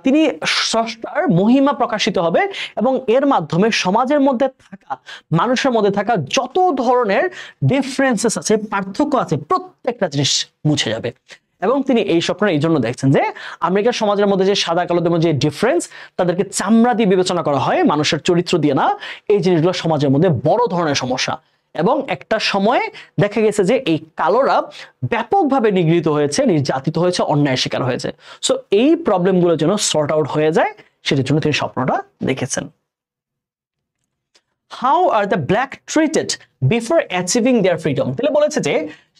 তিনি স্রষ্টার মহিমা প্রকাশিত হবে এবং এর মাধ্যমে সমাজের মধ্যে থাকা, মানুষের মধ্যে থাকা যত ধরনের ডিফারেন্সেস আছে, পার্থক্য আছে, প্রত্যেকটা জিনিস মুছে যাবে। এবং তিনি এই স্বপ্ন এই জন্য দেখছেন যে আমেরিকার সমাজের মধ্যে যে সাদা কালোদের মধ্যে যে ডিফারেন্স, তাদেরকে চামড়া দিয়ে বিবেচনা করা হয়, মানুষের চরিত্র দিয়ে না, এই জিনিসগুলো সমাজের মধ্যে বড় ধরনের সমস্যা। এবং একটা সময়ে দেখা গেছে যে এই কালোরা ব্যাপকভাবে নিগৃহীত হয়েছে, নির্যাতিত হয়েছে, অন্যায়ের শিকার হয়েছে। সো এই প্রবলেমগুলোর জন্য সর্ট আউট হয়ে যায়, সেটার জন্য তিনি স্বপ্নটা দেখেছেন। How are the black treated before achieving there freedom? তাহলে বলেছে যে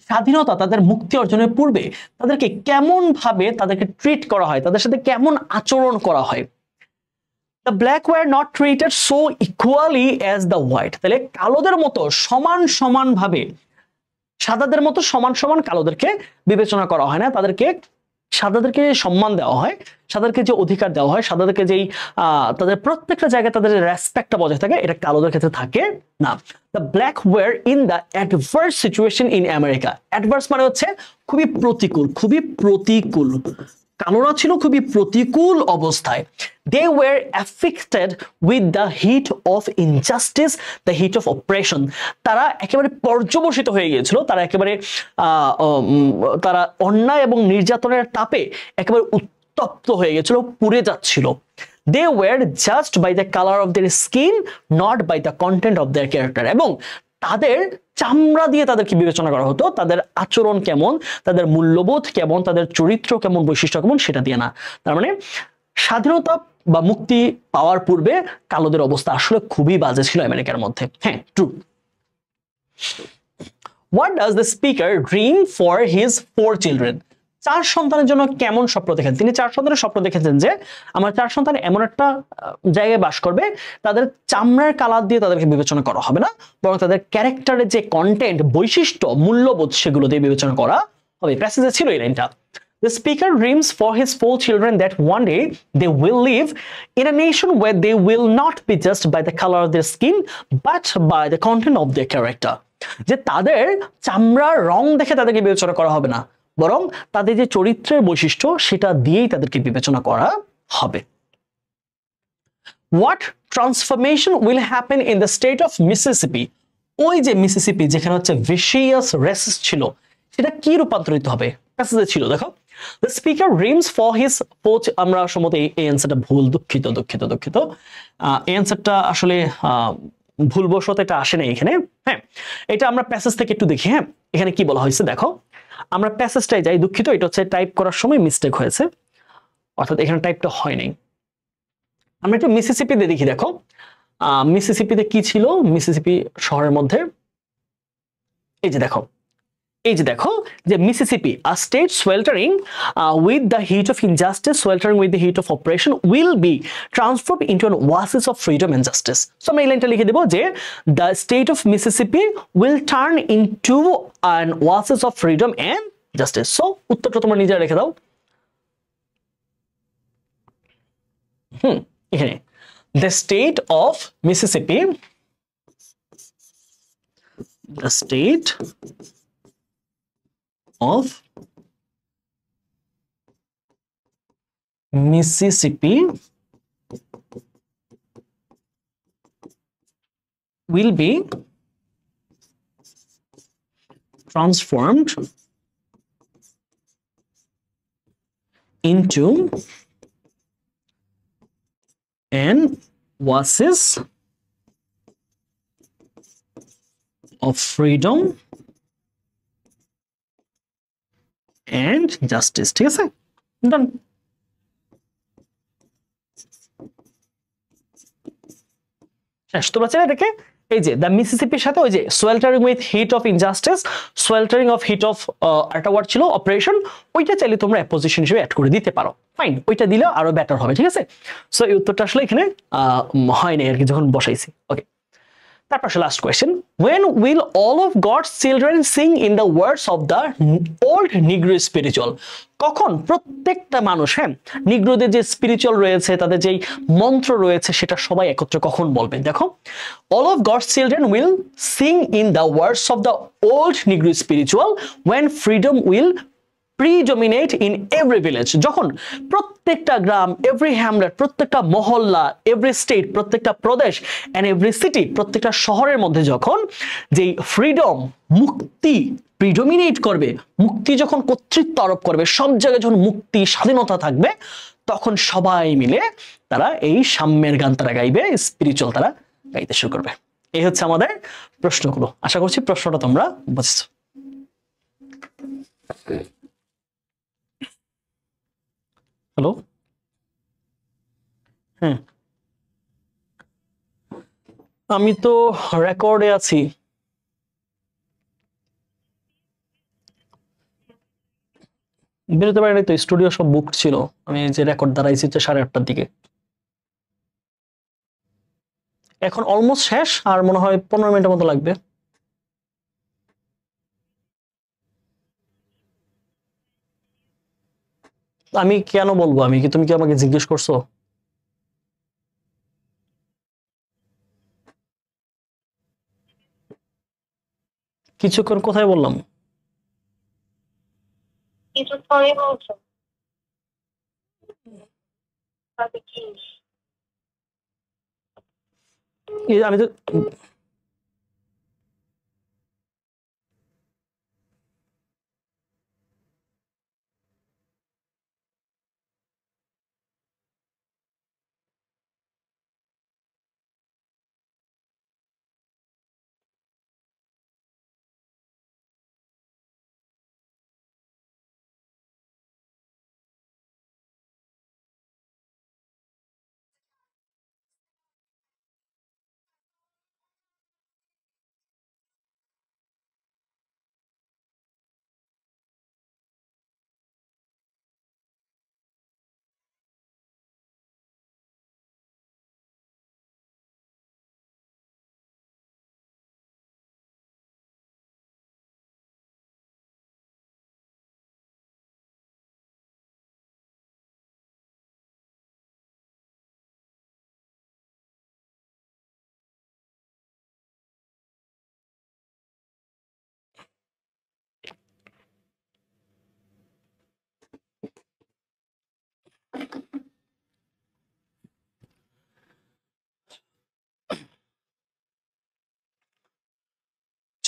স্বাধীনতা, তাদের মুক্তি অর্জনের পূর্বে তাদেরকে কেমন ভাবে তাদেরকে ট্রিট করা হয়, তাদের সাথে কেমন আচরণ করা হয়। The black were not treated so equally as the white, তাহলে কালোদের মতো সমান সমান ভাবে সাদাদের মতো সমান সমান কালোদেরকে বিবেচনা করা হয় না, সাদাদেরকে যে সম্মান দেওয়া হয়, সাদাদেরকে যে অধিকার দেওয়া হয়, সাদাদেরকে যেই তাদের প্রত্যেকটা জায়গায় তাদের রেসপেক্টটা বজায় থাকে, এটা কালোদের ক্ষেত্রে থাকে না। The black were in the adverse situation in America, adverse মানে হচ্ছে খুবই প্রতিকূল, খুবই প্রতিকূল, কালোরা ছিল খুবই প্রতিকূল অবস্থায়। They were afflicted with the heat of injustice, the heat of oppression, তারা একেবারে পর্যবসিত হয়ে গিয়েছিল, তারা একেবারে তারা অন্যায় এবং নির্যাতনের তাপে একেবারে উত্তপ্ত হয়ে গিয়েছিল, পুড়ে যাচ্ছিল। They were judged by the color of their skin, not by the content of their character, এবং তাদের চামড়া দিয়ে তাদেরকে বিবেচনা করা হতো, তাদের আচরণ কেমন, তাদের মূল্যবোধ কেমন, তাদের চরিত্র কেমন, বৈশিষ্ট্য কেমন, সেটা দিয়ে না। তার মানে স্বাধীনতা বা মুক্তি পাওয়ার পূর্বে কালোদের অবস্থা আসলে খুবই বাজে ছিল আমেরিকার মধ্যে। হ্যাঁ, true. What does the speaker dream for his 4 children? 4 সন্তানের জন্য কেমন স্বপ্ন দেখেন তিনি? 4 সন্তানের স্বপ্ন দেখেছেন যে আমার 4 সন্তান এমন একটা জায়গায় বাস করবে, তাদের চামড়ার কালার দিয়ে তাদেরকে বিবেচনা করা হবে না, বরং তাদের ক্যারেক্টারের যে কন্টেন্ট, বৈশিষ্ট্য, মূল্যবোধ, সেগুলো দিয়ে বিবেচনা করা হবে। প্যাসেজে ছিল এই লাইনটা। The speaker dreams for his 4 children that one day they will live in a nation where they will not be judged by the color of their skin but by the content of their character, যে তাদের চামড়ার রং দেখে তাদেরকে বিবেচনা করা হবে না, বরং তাদের যে চরিত্রের বৈশিষ্ট্য সেটা দিয়েই তাদেরকে বিবেচনা করা হবে। What transformation will happen in the state of Mississippi? ওই যে মিসিসিপি যেখানে হচ্ছে ভিশিয়াস রেসিস্ট ছিল, সেটা কি রূপান্তরিত হবে? প্যাসেজে ছিল, দেখো। The speaker dreams for his 4, আমরা সম্ভবত এই অ্যানসারটা ভুল, দুঃখিত। এই অ্যানসারটা আসলে ভুলবশত এটা আসে না এখানে। হ্যাঁ, এটা আমরা প্যাসেজ থেকে একটু দেখি। হ্যাঁ, এখানে কি বলা হয়েছে দেখো, আমরা প্যাসেজটাই যাই, দুঃখিত, এটা হচ্ছে টাইপ করার সময় মিস্টেক হয়েছে, অর্থাৎ এখানে টাইপটা হয় নাই। আমরা একটু মিসিসিপিতে দেখি, দেখো মিসিসিপিতে কি ছিল, মিসিসিপি শহরের মধ্যে এই যে দেখো যে Mississippi, a state sweltering with the heat of injustice, sweltering with the heat of oppression, will be transformed into an oasis of freedom and justice. So আমরা এই লাইনটা লিখে দেব যে the state of Mississippi will turn into an oasis of freedom and justice. So উত্তরটা তোমরা নিজে রেখে দাও। এখানে the state of Mississippi, the state of Mississippi will be transformed into an oasis of freedom and justice. ঠিক আছে, ডান। শেষ। তোমরা চাইলে এটাকে এই যে দ্য মিসিসিপির সাথে ওই যে sweltering with heat of injustice, sweltering of heat of একটা ওয়ার্ড ছিল অপারেশন, ওইটা চাইলে তোমরা অ্যাপোজিশন হিসেবে অ্যাড করে দিতে পারো। ফাইন, ওইটা দিলেও আরো বেটার হবে। ঠিক আছে, সো এই উত্তরটা আসলে এখানে হয় নাই আর কি, যখন বসাইছি। ওকে, তারপর last question, when will all of God's children sing in the words of the old Negro spiritual? কখন প্রত্যেকটা মানুষ, হ্যাঁ, নিগ্রোদের যে স্পিরিচুয়াল রয়েছে, তাদের যেই মন্ত্র রয়েছে, সেটা সবাই একত্রে কখন বলবেন? দেখো, all of God's children will sing in the words of the old Negro spiritual when freedom will predominate in every village, যখন প্রত্যেকটা গ্রাম, এভরি হ্যামলেট, প্রত্যেকটা মহল্লা, এভরি স্টেট, প্রত্যেকটা প্রদেশ এন্ড এভরি সিটি, প্রত্যেকটা শহরের মধ্যে যখন যেই ফ্রিডম, মুক্তি প্রিডমিনেট করবে, মুক্তি যখন কর্তৃত্ব আরোপ করবে, সব জায়গায় যখন মুক্তি, স্বাধীনতা থাকবে, তখন সবাই মিলে তারা এই সাম্যের গান তারা গাইবে, স্পিরিচুয়াল তারা গাইতে শুরু করবে। এই হচ্ছে আমাদের প্রশ্নগুলো। আশা করছি প্রশ্নটা তোমরা বুঝেছো। হ্যালো, হ্যাঁ, আমি তো রেকর্ডে আছি। বেরোতে পারিনি তো, স্টুডিও সব বুকড ছিল। আমি যে রেকর্ড দাঁড়াইছি 8:30টার দিকে। এখন অলমোস্ট শেষ, আর মনে হয় 15 মিনিটের মতো লাগবে। আমি কেন বলবো? আমি কি, তুমি কি আমাকে জিজ্ঞেস করছো? কিছুক্ষণ কোথায় বললাম? কিছু পরে বলছো কি? আমি তো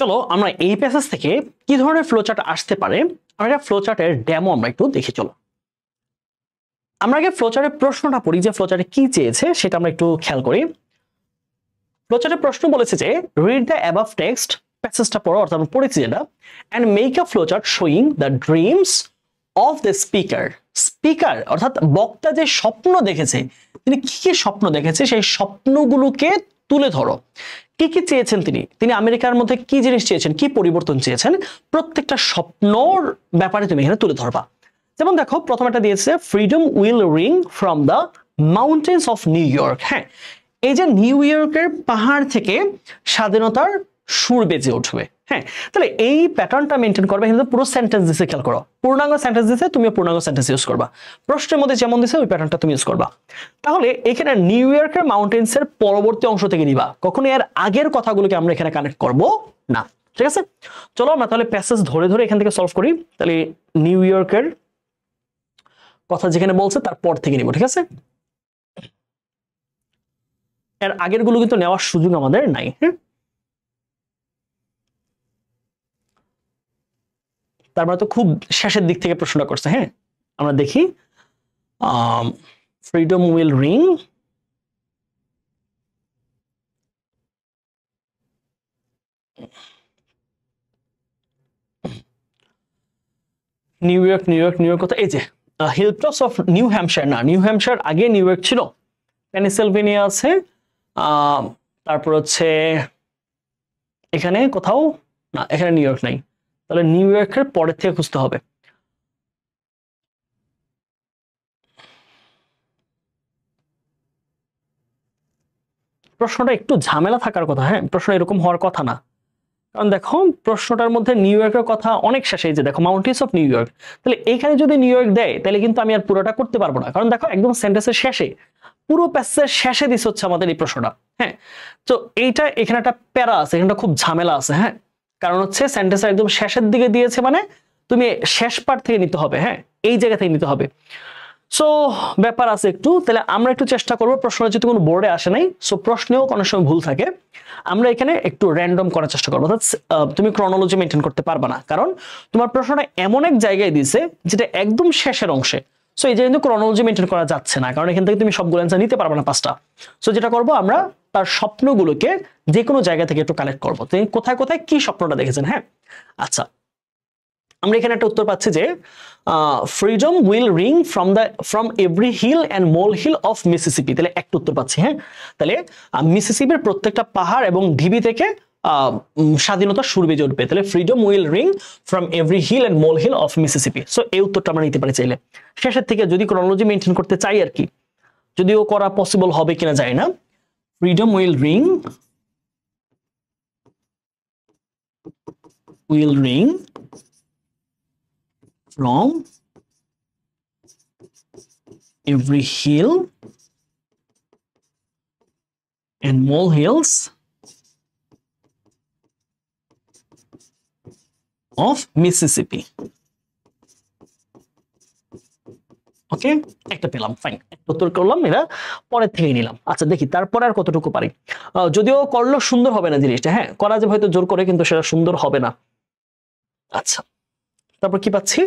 চলো আমরা এই প্যাসেজ থেকে কি ধরনের ফ্লোচার্ট আসতে পারে আমরা ফ্লোচার্টের ডেমো আমরা একটু দেখি। চলো আমরা আগে ফ্লোচার্টের প্রশ্নটা পড়ি, যে ফ্লোচার্টে কি চেয়েছে সেটা আমরা একটু খেয়াল করি। ফ্লোচার্টের প্রশ্ন বলেছে যে রিড দ্য অ্যাবাভ টেক্সট, প্যাসেজটা পড়ো অর্থাৎ আমরা পড়েছি যেটা, and make a flowchart showing the dreams of the speaker. Speaker অর্থাৎ বক্তা যে স্বপ্ন দেখেছে, তিনি কি কি স্বপ্ন দেখেছে সেই স্বপ্নগুলোকে তুলে ধরো। কি কি চেয়েছেন তিনি, তিনি আমেরিকার মধ্যে কি জিনিস চেয়েছেন, কি পরিবর্তন চেয়েছেন, প্রত্যেকটা স্বপ্নর ব্যাপারে তুমি এখানে তুলে ধরবা। যেমন দেখো প্রথম একটা দিয়েছে freedom will ring from the mountains of new York. হ্যাঁ, এই যে নিউ ইয়র্কের পাহাড় থেকে স্বাধীনতার সুর বেজে উঠবে। হ্যাঁ, তাহলে এই প্যাটার্নটা মেনটেন করবে, কিন্তু পুরো সেন্টেন্স দিছে খেয়াল করো, পূর্ণাঙ্গ সেন্টেন্স দিছে, তুমিও পূর্ণাঙ্গ সেন্টেন্স ইউজ করবা, প্রশ্নের মধ্যে যেমন দিছে ওই প্যাটার্নটা তুমি ইউজ করবা। তাহলে এখানে নিউ ইয়র্কের মাউন্টেন্সের পরবর্তী অংশ থেকে নিবা, কখনো এর আগের কথাগুলোকে আমরা এখানে কানেক্ট করব না। ঠিক আছে, চলো আমরা তাহলে প্যাসেজ ধরে ধরে এখান থেকে সলভ করি। তাহলে নিউ ইয়র্কের কথা যেখানে বলছে তারপর থেকে নিব। ঠিক আছে, এর আগের গুলো কিন্তু নেওয়ার সুযোগ আমাদের নাই। হ্যাঁ, তারপরে তো খুব শেষের দিক থেকে প্রশ্নটা করছে। হ্যাঁ, আমরা দেখি freedom will ring new York, new York, new York কথা, এই যে হিলটপস অফ নিউ হ্যাম্পশায়ার, না নিউ হ্যাম্পশায়ার আগে নিউ ইয়র্ক ছিল, পেনিসিলভেনিয়া আছে, তারপর হচ্ছে এখানে কোথাও না, এখানে নিউ ইয়র্ক নাই, তাহলে নিউ ইয়র্কের পরের থেকে খুঁজতে হবে। প্রশ্নটা একটু ঝামেলা থাকার কথা। হ্যাঁ, প্রশ্ন এরকম হওয়ার কথা না, কারণ দেখো প্রশ্নটার মধ্যে নিউ ইয়র্কের কথা অনেক শেষে, যে দেখো মাউন্টেন্স অফ নিউ ইয়র্ক, তাহলে এইখানে যদি নিউ ইয়র্ক দেয় তাহলে কিন্তু আমি আর পুরোটা করতে পারবো না, কারণ দেখো একদম সেন্টেন্সের শেষে, পুরো প্যাসেজের শেষে দিস হচ্ছে আমাদের এই প্রশ্নটা। হ্যাঁ, তো এইটা এখানে একটা প্যারা আছে, এখানটা খুব ঝামেলা আছে। হ্যাঁ, কারণ হচ্ছে সেন্টেন্সের একদম শেষের দিকে দিয়েছে, মানে তুমি শেষ পার্ট থেকে নিতে হবে। হ্যাঁ, এই জায়গা থেকে নিতে হবে। সো ব্যাপার আছে একটু, তাহলে আমরা একটু চেষ্টা করবো, প্রশ্ন যেহেতু কোনো বোর্ডে আসে নাই, সো প্রশ্নেও অনেক সময় ভুল থাকে, আমরা এখানে একটু র্যান্ডম করার চেষ্টা করবো। অর্থাৎ তুমি ক্রনোলজি মেনটেন করতে পারবা না, কারণ তোমার প্রশ্নটা এমন এক জায়গায় দিয়েছে যেটা একদম শেষের অংশে। সো এই যে কিন্তু ক্রনোলজি মেনটেন করা যাচ্ছে না, কারণ এখান থেকে তুমি সবগুলো অ্যান্সার নিতে পারবে না পাঁচটা। সো যেটা করবো আমরা তার স্বপ্নগুলোকে যে কোনো জায়গা থেকে একটু কালেক্ট করবো, তিনি কোথায় কোথায় কি স্বপ্নটা দেখেছেন। হ্যাঁ, আচ্ছা, আমরা এখানে একটা উত্তর পাচ্ছি যে freedom will ring from every hill and mole hill of Mississippi, তাহলে একটা উত্তর পাচ্ছি। হ্যাঁ, তাহলে মিসিসিপির প্রত্যেকটা পাহাড় এবং ঢিবি থেকে স্বাধীনতা সুর বেজে উঠবে, তাহলে freedom will ring from every hill and mole hill of Mississippi. So এই উত্তরটা আমরা নিতে পারি চাইলে শেষের থেকে, যদি ক্রনোলজি মেনটেন করতে চাই আর কি, যদিও করা পসিবল হবে কিনা জানি না। freedom will ring from every hill and molehills of Mississippi. ওকে, একটা পেলাম, ফাইন, উত্তর করলাম, এটা পরের থেকে নিলাম। আচ্ছা দেখি তারপরে আর কতটুকু পারি। যদিও করলেও সুন্দর হবে না জিনিসটা, হ্যাঁ করা যাবে হয়তো জোর করে, কিন্তু সেটা সুন্দর হবে না। আচ্ছা তারপর কি পাচ্ছি,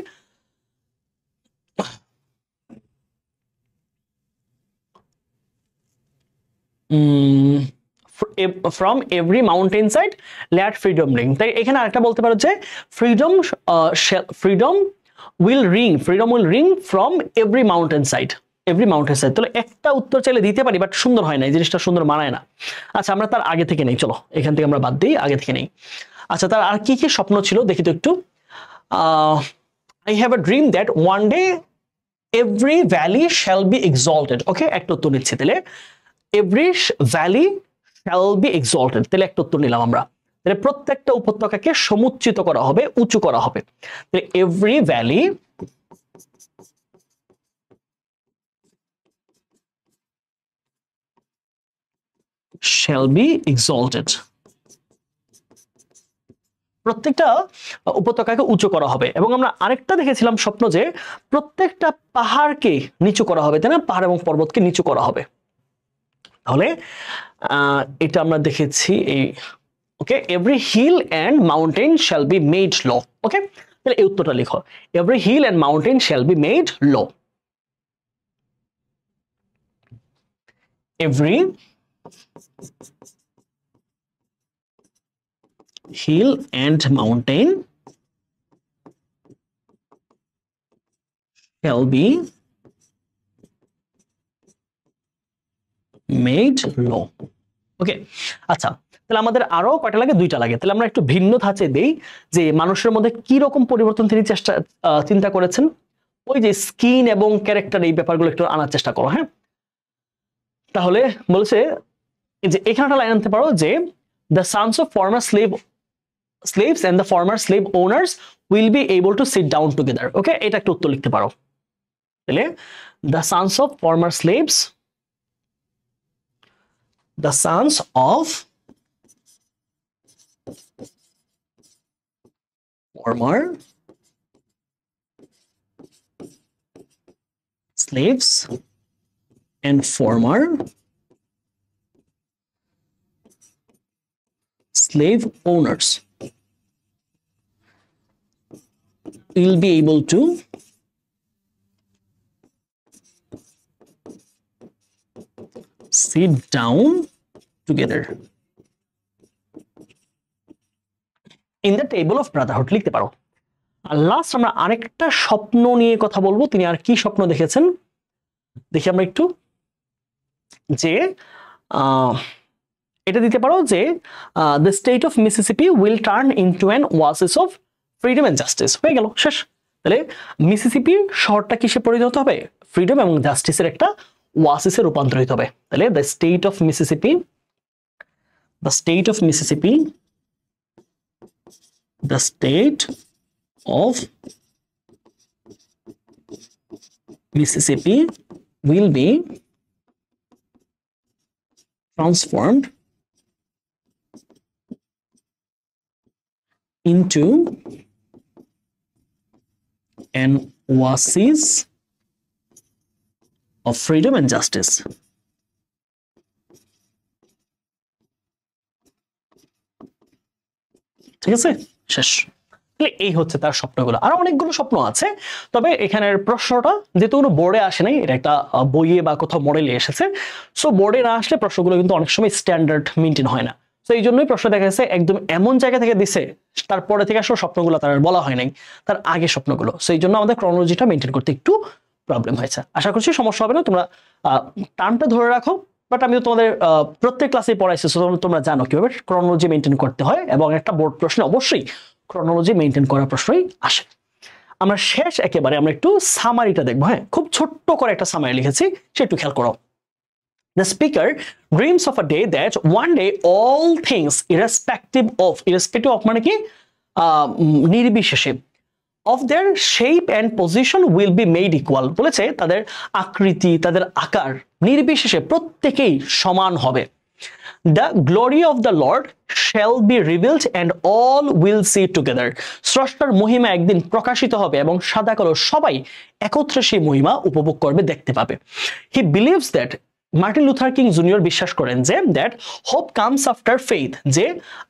from every mountain side let freedom ring। তাই এখানে আরেকটা বলতে পারো যে freedom will ring from every mountain side, তাহলে একটা উত্তর চাইলে দিতে পারি, বাট সুন্দর হয় না, এই জিনিসটা সুন্দর মানায় না। আচ্ছা আমরা তার আগে থেকে নেই, চলো এখান থেকে আমরা বাদ দিই, আগে থেকে নেই। আচ্ছা তার আর কি কি স্বপ্ন ছিল দেখি তো একটু। I have a dream that one day every valley shall be exalted। ওকে, একটা উত্তর নিচ্ছি, তাহলে every valley shall be exalted, তাহলে একটা উত্তর নিলাম আমরা। তাহলে প্রত্যেকটা উপত্যকাকে সমুচ্চিত করা হবে, উঁচু করা হবে। তাহলে every valley shall be exalted, প্রত্যেকটা উপত্যকাকে উঁচু করা হবে। এবং আমরা আরেকটা দেখেছিলাম স্বপ্ন যে প্রত্যেকটা পাহাড়কে নিচু করা হবে, তাই না, পাহাড় এবং পর্বতকে নিচু করা হবে। তাহলে এটা আমরা দেখেছি এই, okay, every hill and mountain shall be made low. Okay, তাহলে এই উত্তরটা লিখো, every hill and mountain shall be made low. Every hill and mountain shall be made low। Okay, আচ্ছা তাহলে আমাদের আরো কয়টা লাগে, দুইটা লাগে। তাহলে আমরা একটু ভিন্ন ধাঁচে দেই যে মানুষের মধ্যে কি রকম পরিবর্তন তিনি চিন্তা করেছেন। ওই যে স্কিন এবং ক্যারেক্টার, এই ব্যাপারগুলো একটু আনার চেষ্টা করো। হ্যাঁ, তাহলে বলছে যে এখানে একটা লাইন আনতে পারো যে the sons of former slaves and the former slave owners will be able to sit down together। ওকে, এটা একটা উত্তর লিখতে পারো। তাহলে the sons of former slaves, the sons of former slaves and former slave owners will be able to sit down together in the table of brotherhood লিখতে পারো। আর last আমরা আরেকটা স্বপ্ন নিয়ে কথা বলবো, তিনি আর কি স্বপ্ন দেখেছেন দেখি আমরা একটু, যে এটা দিতে পারো যে the state of Mississippi will turn into an oasis of freedom and justice। হয়ে গেল, শেষ। তাহলে মিসিসিপি শহরটা কিসে পরিণত হবে, ফ্রিডম এবং জাস্টিসের একটা ওয়াসিসে রূপান্তরিত হবে। তাহলে the state of Mississippi the state of Mississippi will be transformed into an oasis of freedom and justice। ঠিক আছে, শেষ। এই হচ্ছে তার স্বপ্নগুলো। আরো অনেকগুলো স্বপ্ন আছে, তবে এখানের প্রশ্নটা যেহেতু কোনো বোর্ডে আসে নাই, এটা একটা বইয়ে বা কোথাও মডেলে এসেছে, সো বোর্ডে না আসলে প্রশ্নগুলো কিন্তু অনেক সময় স্ট্যান্ডার্ড মেনটেন হয় না। তো এই জন্যই প্রশ্ন দেখা গেছে একদম এমন জায়গা থেকে দিছে, তারপরে থেকে আসলে স্বপ্নগুলো তার বলা হয় নাই, তার আগে স্বপ্নগুলো। সো এই জন্য আমাদের ক্রনোলজিটা মেনটেন করতে একটু প্রবলেম হয়েছে। আশা করছি সমস্যা হবে না, তোমরা টার্মটা ধরে রাখো। বাট আমি তোমাদের প্রত্যেক ক্লাসে পড়াইছি, তোমরা জানো কিভাবে ক্রনোলজি মেনটেন করতে হয়, এবং একটা বোর্ড প্রশ্নে অবশ্যই ক্রনোলজি মেনটেন করার প্রশ্নই আসে। আমরা শেষ একেবারে আমরা একটু সামারিটা দেখবো। হ্যাঁ, খুব ছোট্ট করে একটা সামারি লিখেছি, সে একটু খেয়াল করো। The speaker dreams of a day that one day all things irrespective of মানে কি নির্বিশেষে of their shape and position will be made equal বলেছে তাদের আকৃতি তাদের আকার নির্বিশেষে প্রত্যেকেই সমান হবে The glory of the Lord shall be revealed and all will see together স্রষ্টার মহিমা একদিন প্রকাশিত হবে এবং সাদা কালো সবাই একত্রে সেই মহিমা উপভোগ করবে দেখতে পাবে He believes that Martin Luther King junior বিশ্বাস করেন যে that hope comes after faith যে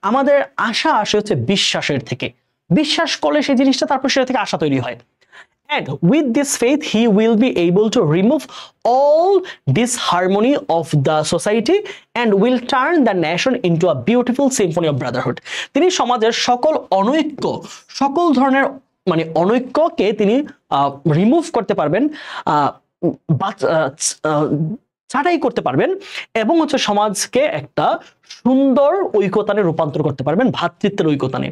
আমাদের আশা আসে হচ্ছে বিশ্বাসের থেকে বিশ্বাস করলে সেই জিনিসটা তারপর সেটা থেকে আশা তৈরি হয় and with this faith he will be able to remove all disharmony of the society and will turn the nation into a beautiful symphony of brotherhood তিনি সমাজের সকল অনৈক্য সকল ধরনের মানে অনৈক্যকে তিনি রিমুভ করতে পারবেন ছাঁটাই করতে পারবেন এবং হচ্ছে সমাজকে একটা সুন্দর ঐক্যতানে রূপান্তর করতে পারবেন ভ্রাতৃত্বের ঐক্যতানে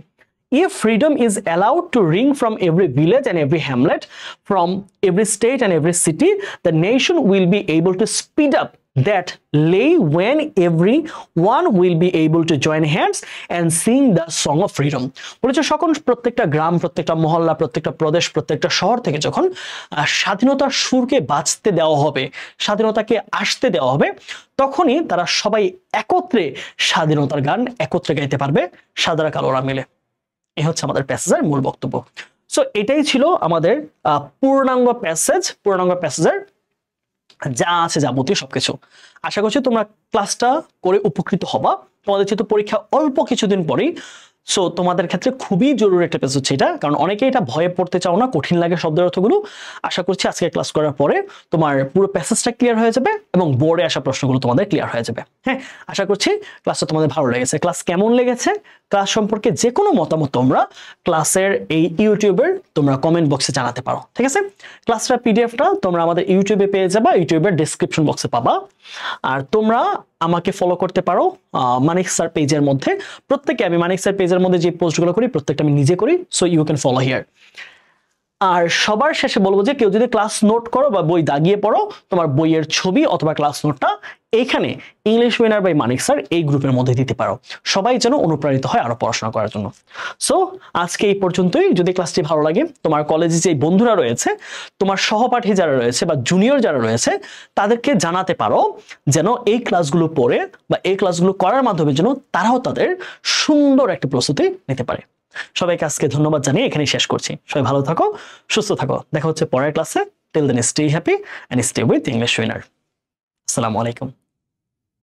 If freedom is allowed to ring from every village and every hamlet, from every state and every city, the nation will be able to speed up that lay when everyone will be able to join hands and sing the song of freedom. বলেছে সকল প্রত্যেকটা গ্রাম প্রত্যেকটা মহল্লা প্রত্যেকটা প্রদেশ প্রত্যেকটা শহর থেকে যখন স্বাধীনতার সুরকে বাজতে দেওয়া হবে স্বাধীনতাকে আসতে দেওয়া হবে তখনই তারা সবাই একত্রে স্বাধীনতার গান একত্রে গাইতে পারবে সাদা কালোরা মিলে এই হচ্ছে আমাদের প্যাসেজের মূল বক্তব্য সো এটাই ছিল আমাদের পূর্ণাঙ্গ প্যাসেজের যা আছে যাবতীয় সবকিছু আশা করছি তোমরা ক্লাসটা করে উপকৃত হবা তোমাদের যেহেতু পরীক্ষা অল্প কিছুদিন পরেই সো তোমাদের ক্ষেত্রে খুবই জরুরি একটা পেজ হচ্ছে এটা কারণ অনেকে এটা ভয়ে পড়তে চাও না কঠিন লাগে শব্দের অর্থগুলো আশা করছি আজকে ক্লাস করার পরে তোমার পুরো প্যাসেজটা ক্লিয়ার হয়ে যাবে এবং বোর্ডে আসা প্রশ্নগুলো তোমাদের ক্লিয়ার হয়ে যাবে হ্যাঁ আশা করছি ক্লাসটা তোমাদের ভালো লেগেছে ক্লাস কেমন লেগেছে ক্লাস সম্পর্কে যে কোনো মতামত তোমরা ক্লাসের এই ইউটিউবের তোমরা কমেন্ট বক্সে জানাতে পারো ঠিক আছে ক্লাসটা পিডিএফটা তোমরা আমাদের ইউটিউবে পেয়ে যাবা ইউটিউবের ডেসক্রিপশন বক্সে পাবা আর তোমরা আমাকে ফলো করতে পারো মানিক স্যার পেজের মধ্যে প্রত্যেককে আমি মানিক স্যার পেজের মধ্যে যে পোস্টগুলো করি প্রত্যেকটা আমি নিজে করি so you can follow here আর সবার শেষে বলবো যে কেউ যদি ক্লাস নোট করো বা বই দাগিয়ে পড়ো তোমার বইয়ের ছবি অথবা ক্লাস নোটটা এইখানে English winner by Manik sir এই গ্রুপের মধ্যে দিতে পারো সবাই যেন অনুপ্রাণিত হয় আরো পড়াশোনা করার জন্য সো আজকে এই পর্যন্তই যদি ক্লাসটি ভালো লাগে তোমার কলেজে যে বন্ধুরা রয়েছে তোমার সহপাঠী যারা রয়েছে বা জুনিয়র যারা রয়েছে তাদেরকে জানাতে পারো যেন এই ক্লাসগুলো পড়ে বা এই ক্লাসগুলো করার মাধ্যমে যেন তারাও তাদের সুন্দর একটা প্রস্তুতি নিতে পারে সবাইকে আজকে ধন্যবাদ জানিয়ে এখানেই শেষ করছি সবাই ভালো থাকো সুস্থ থাকো দেখা হচ্ছে পরের ক্লাসে till then stay happy and stay with English winner আসসালামু আলাইকুম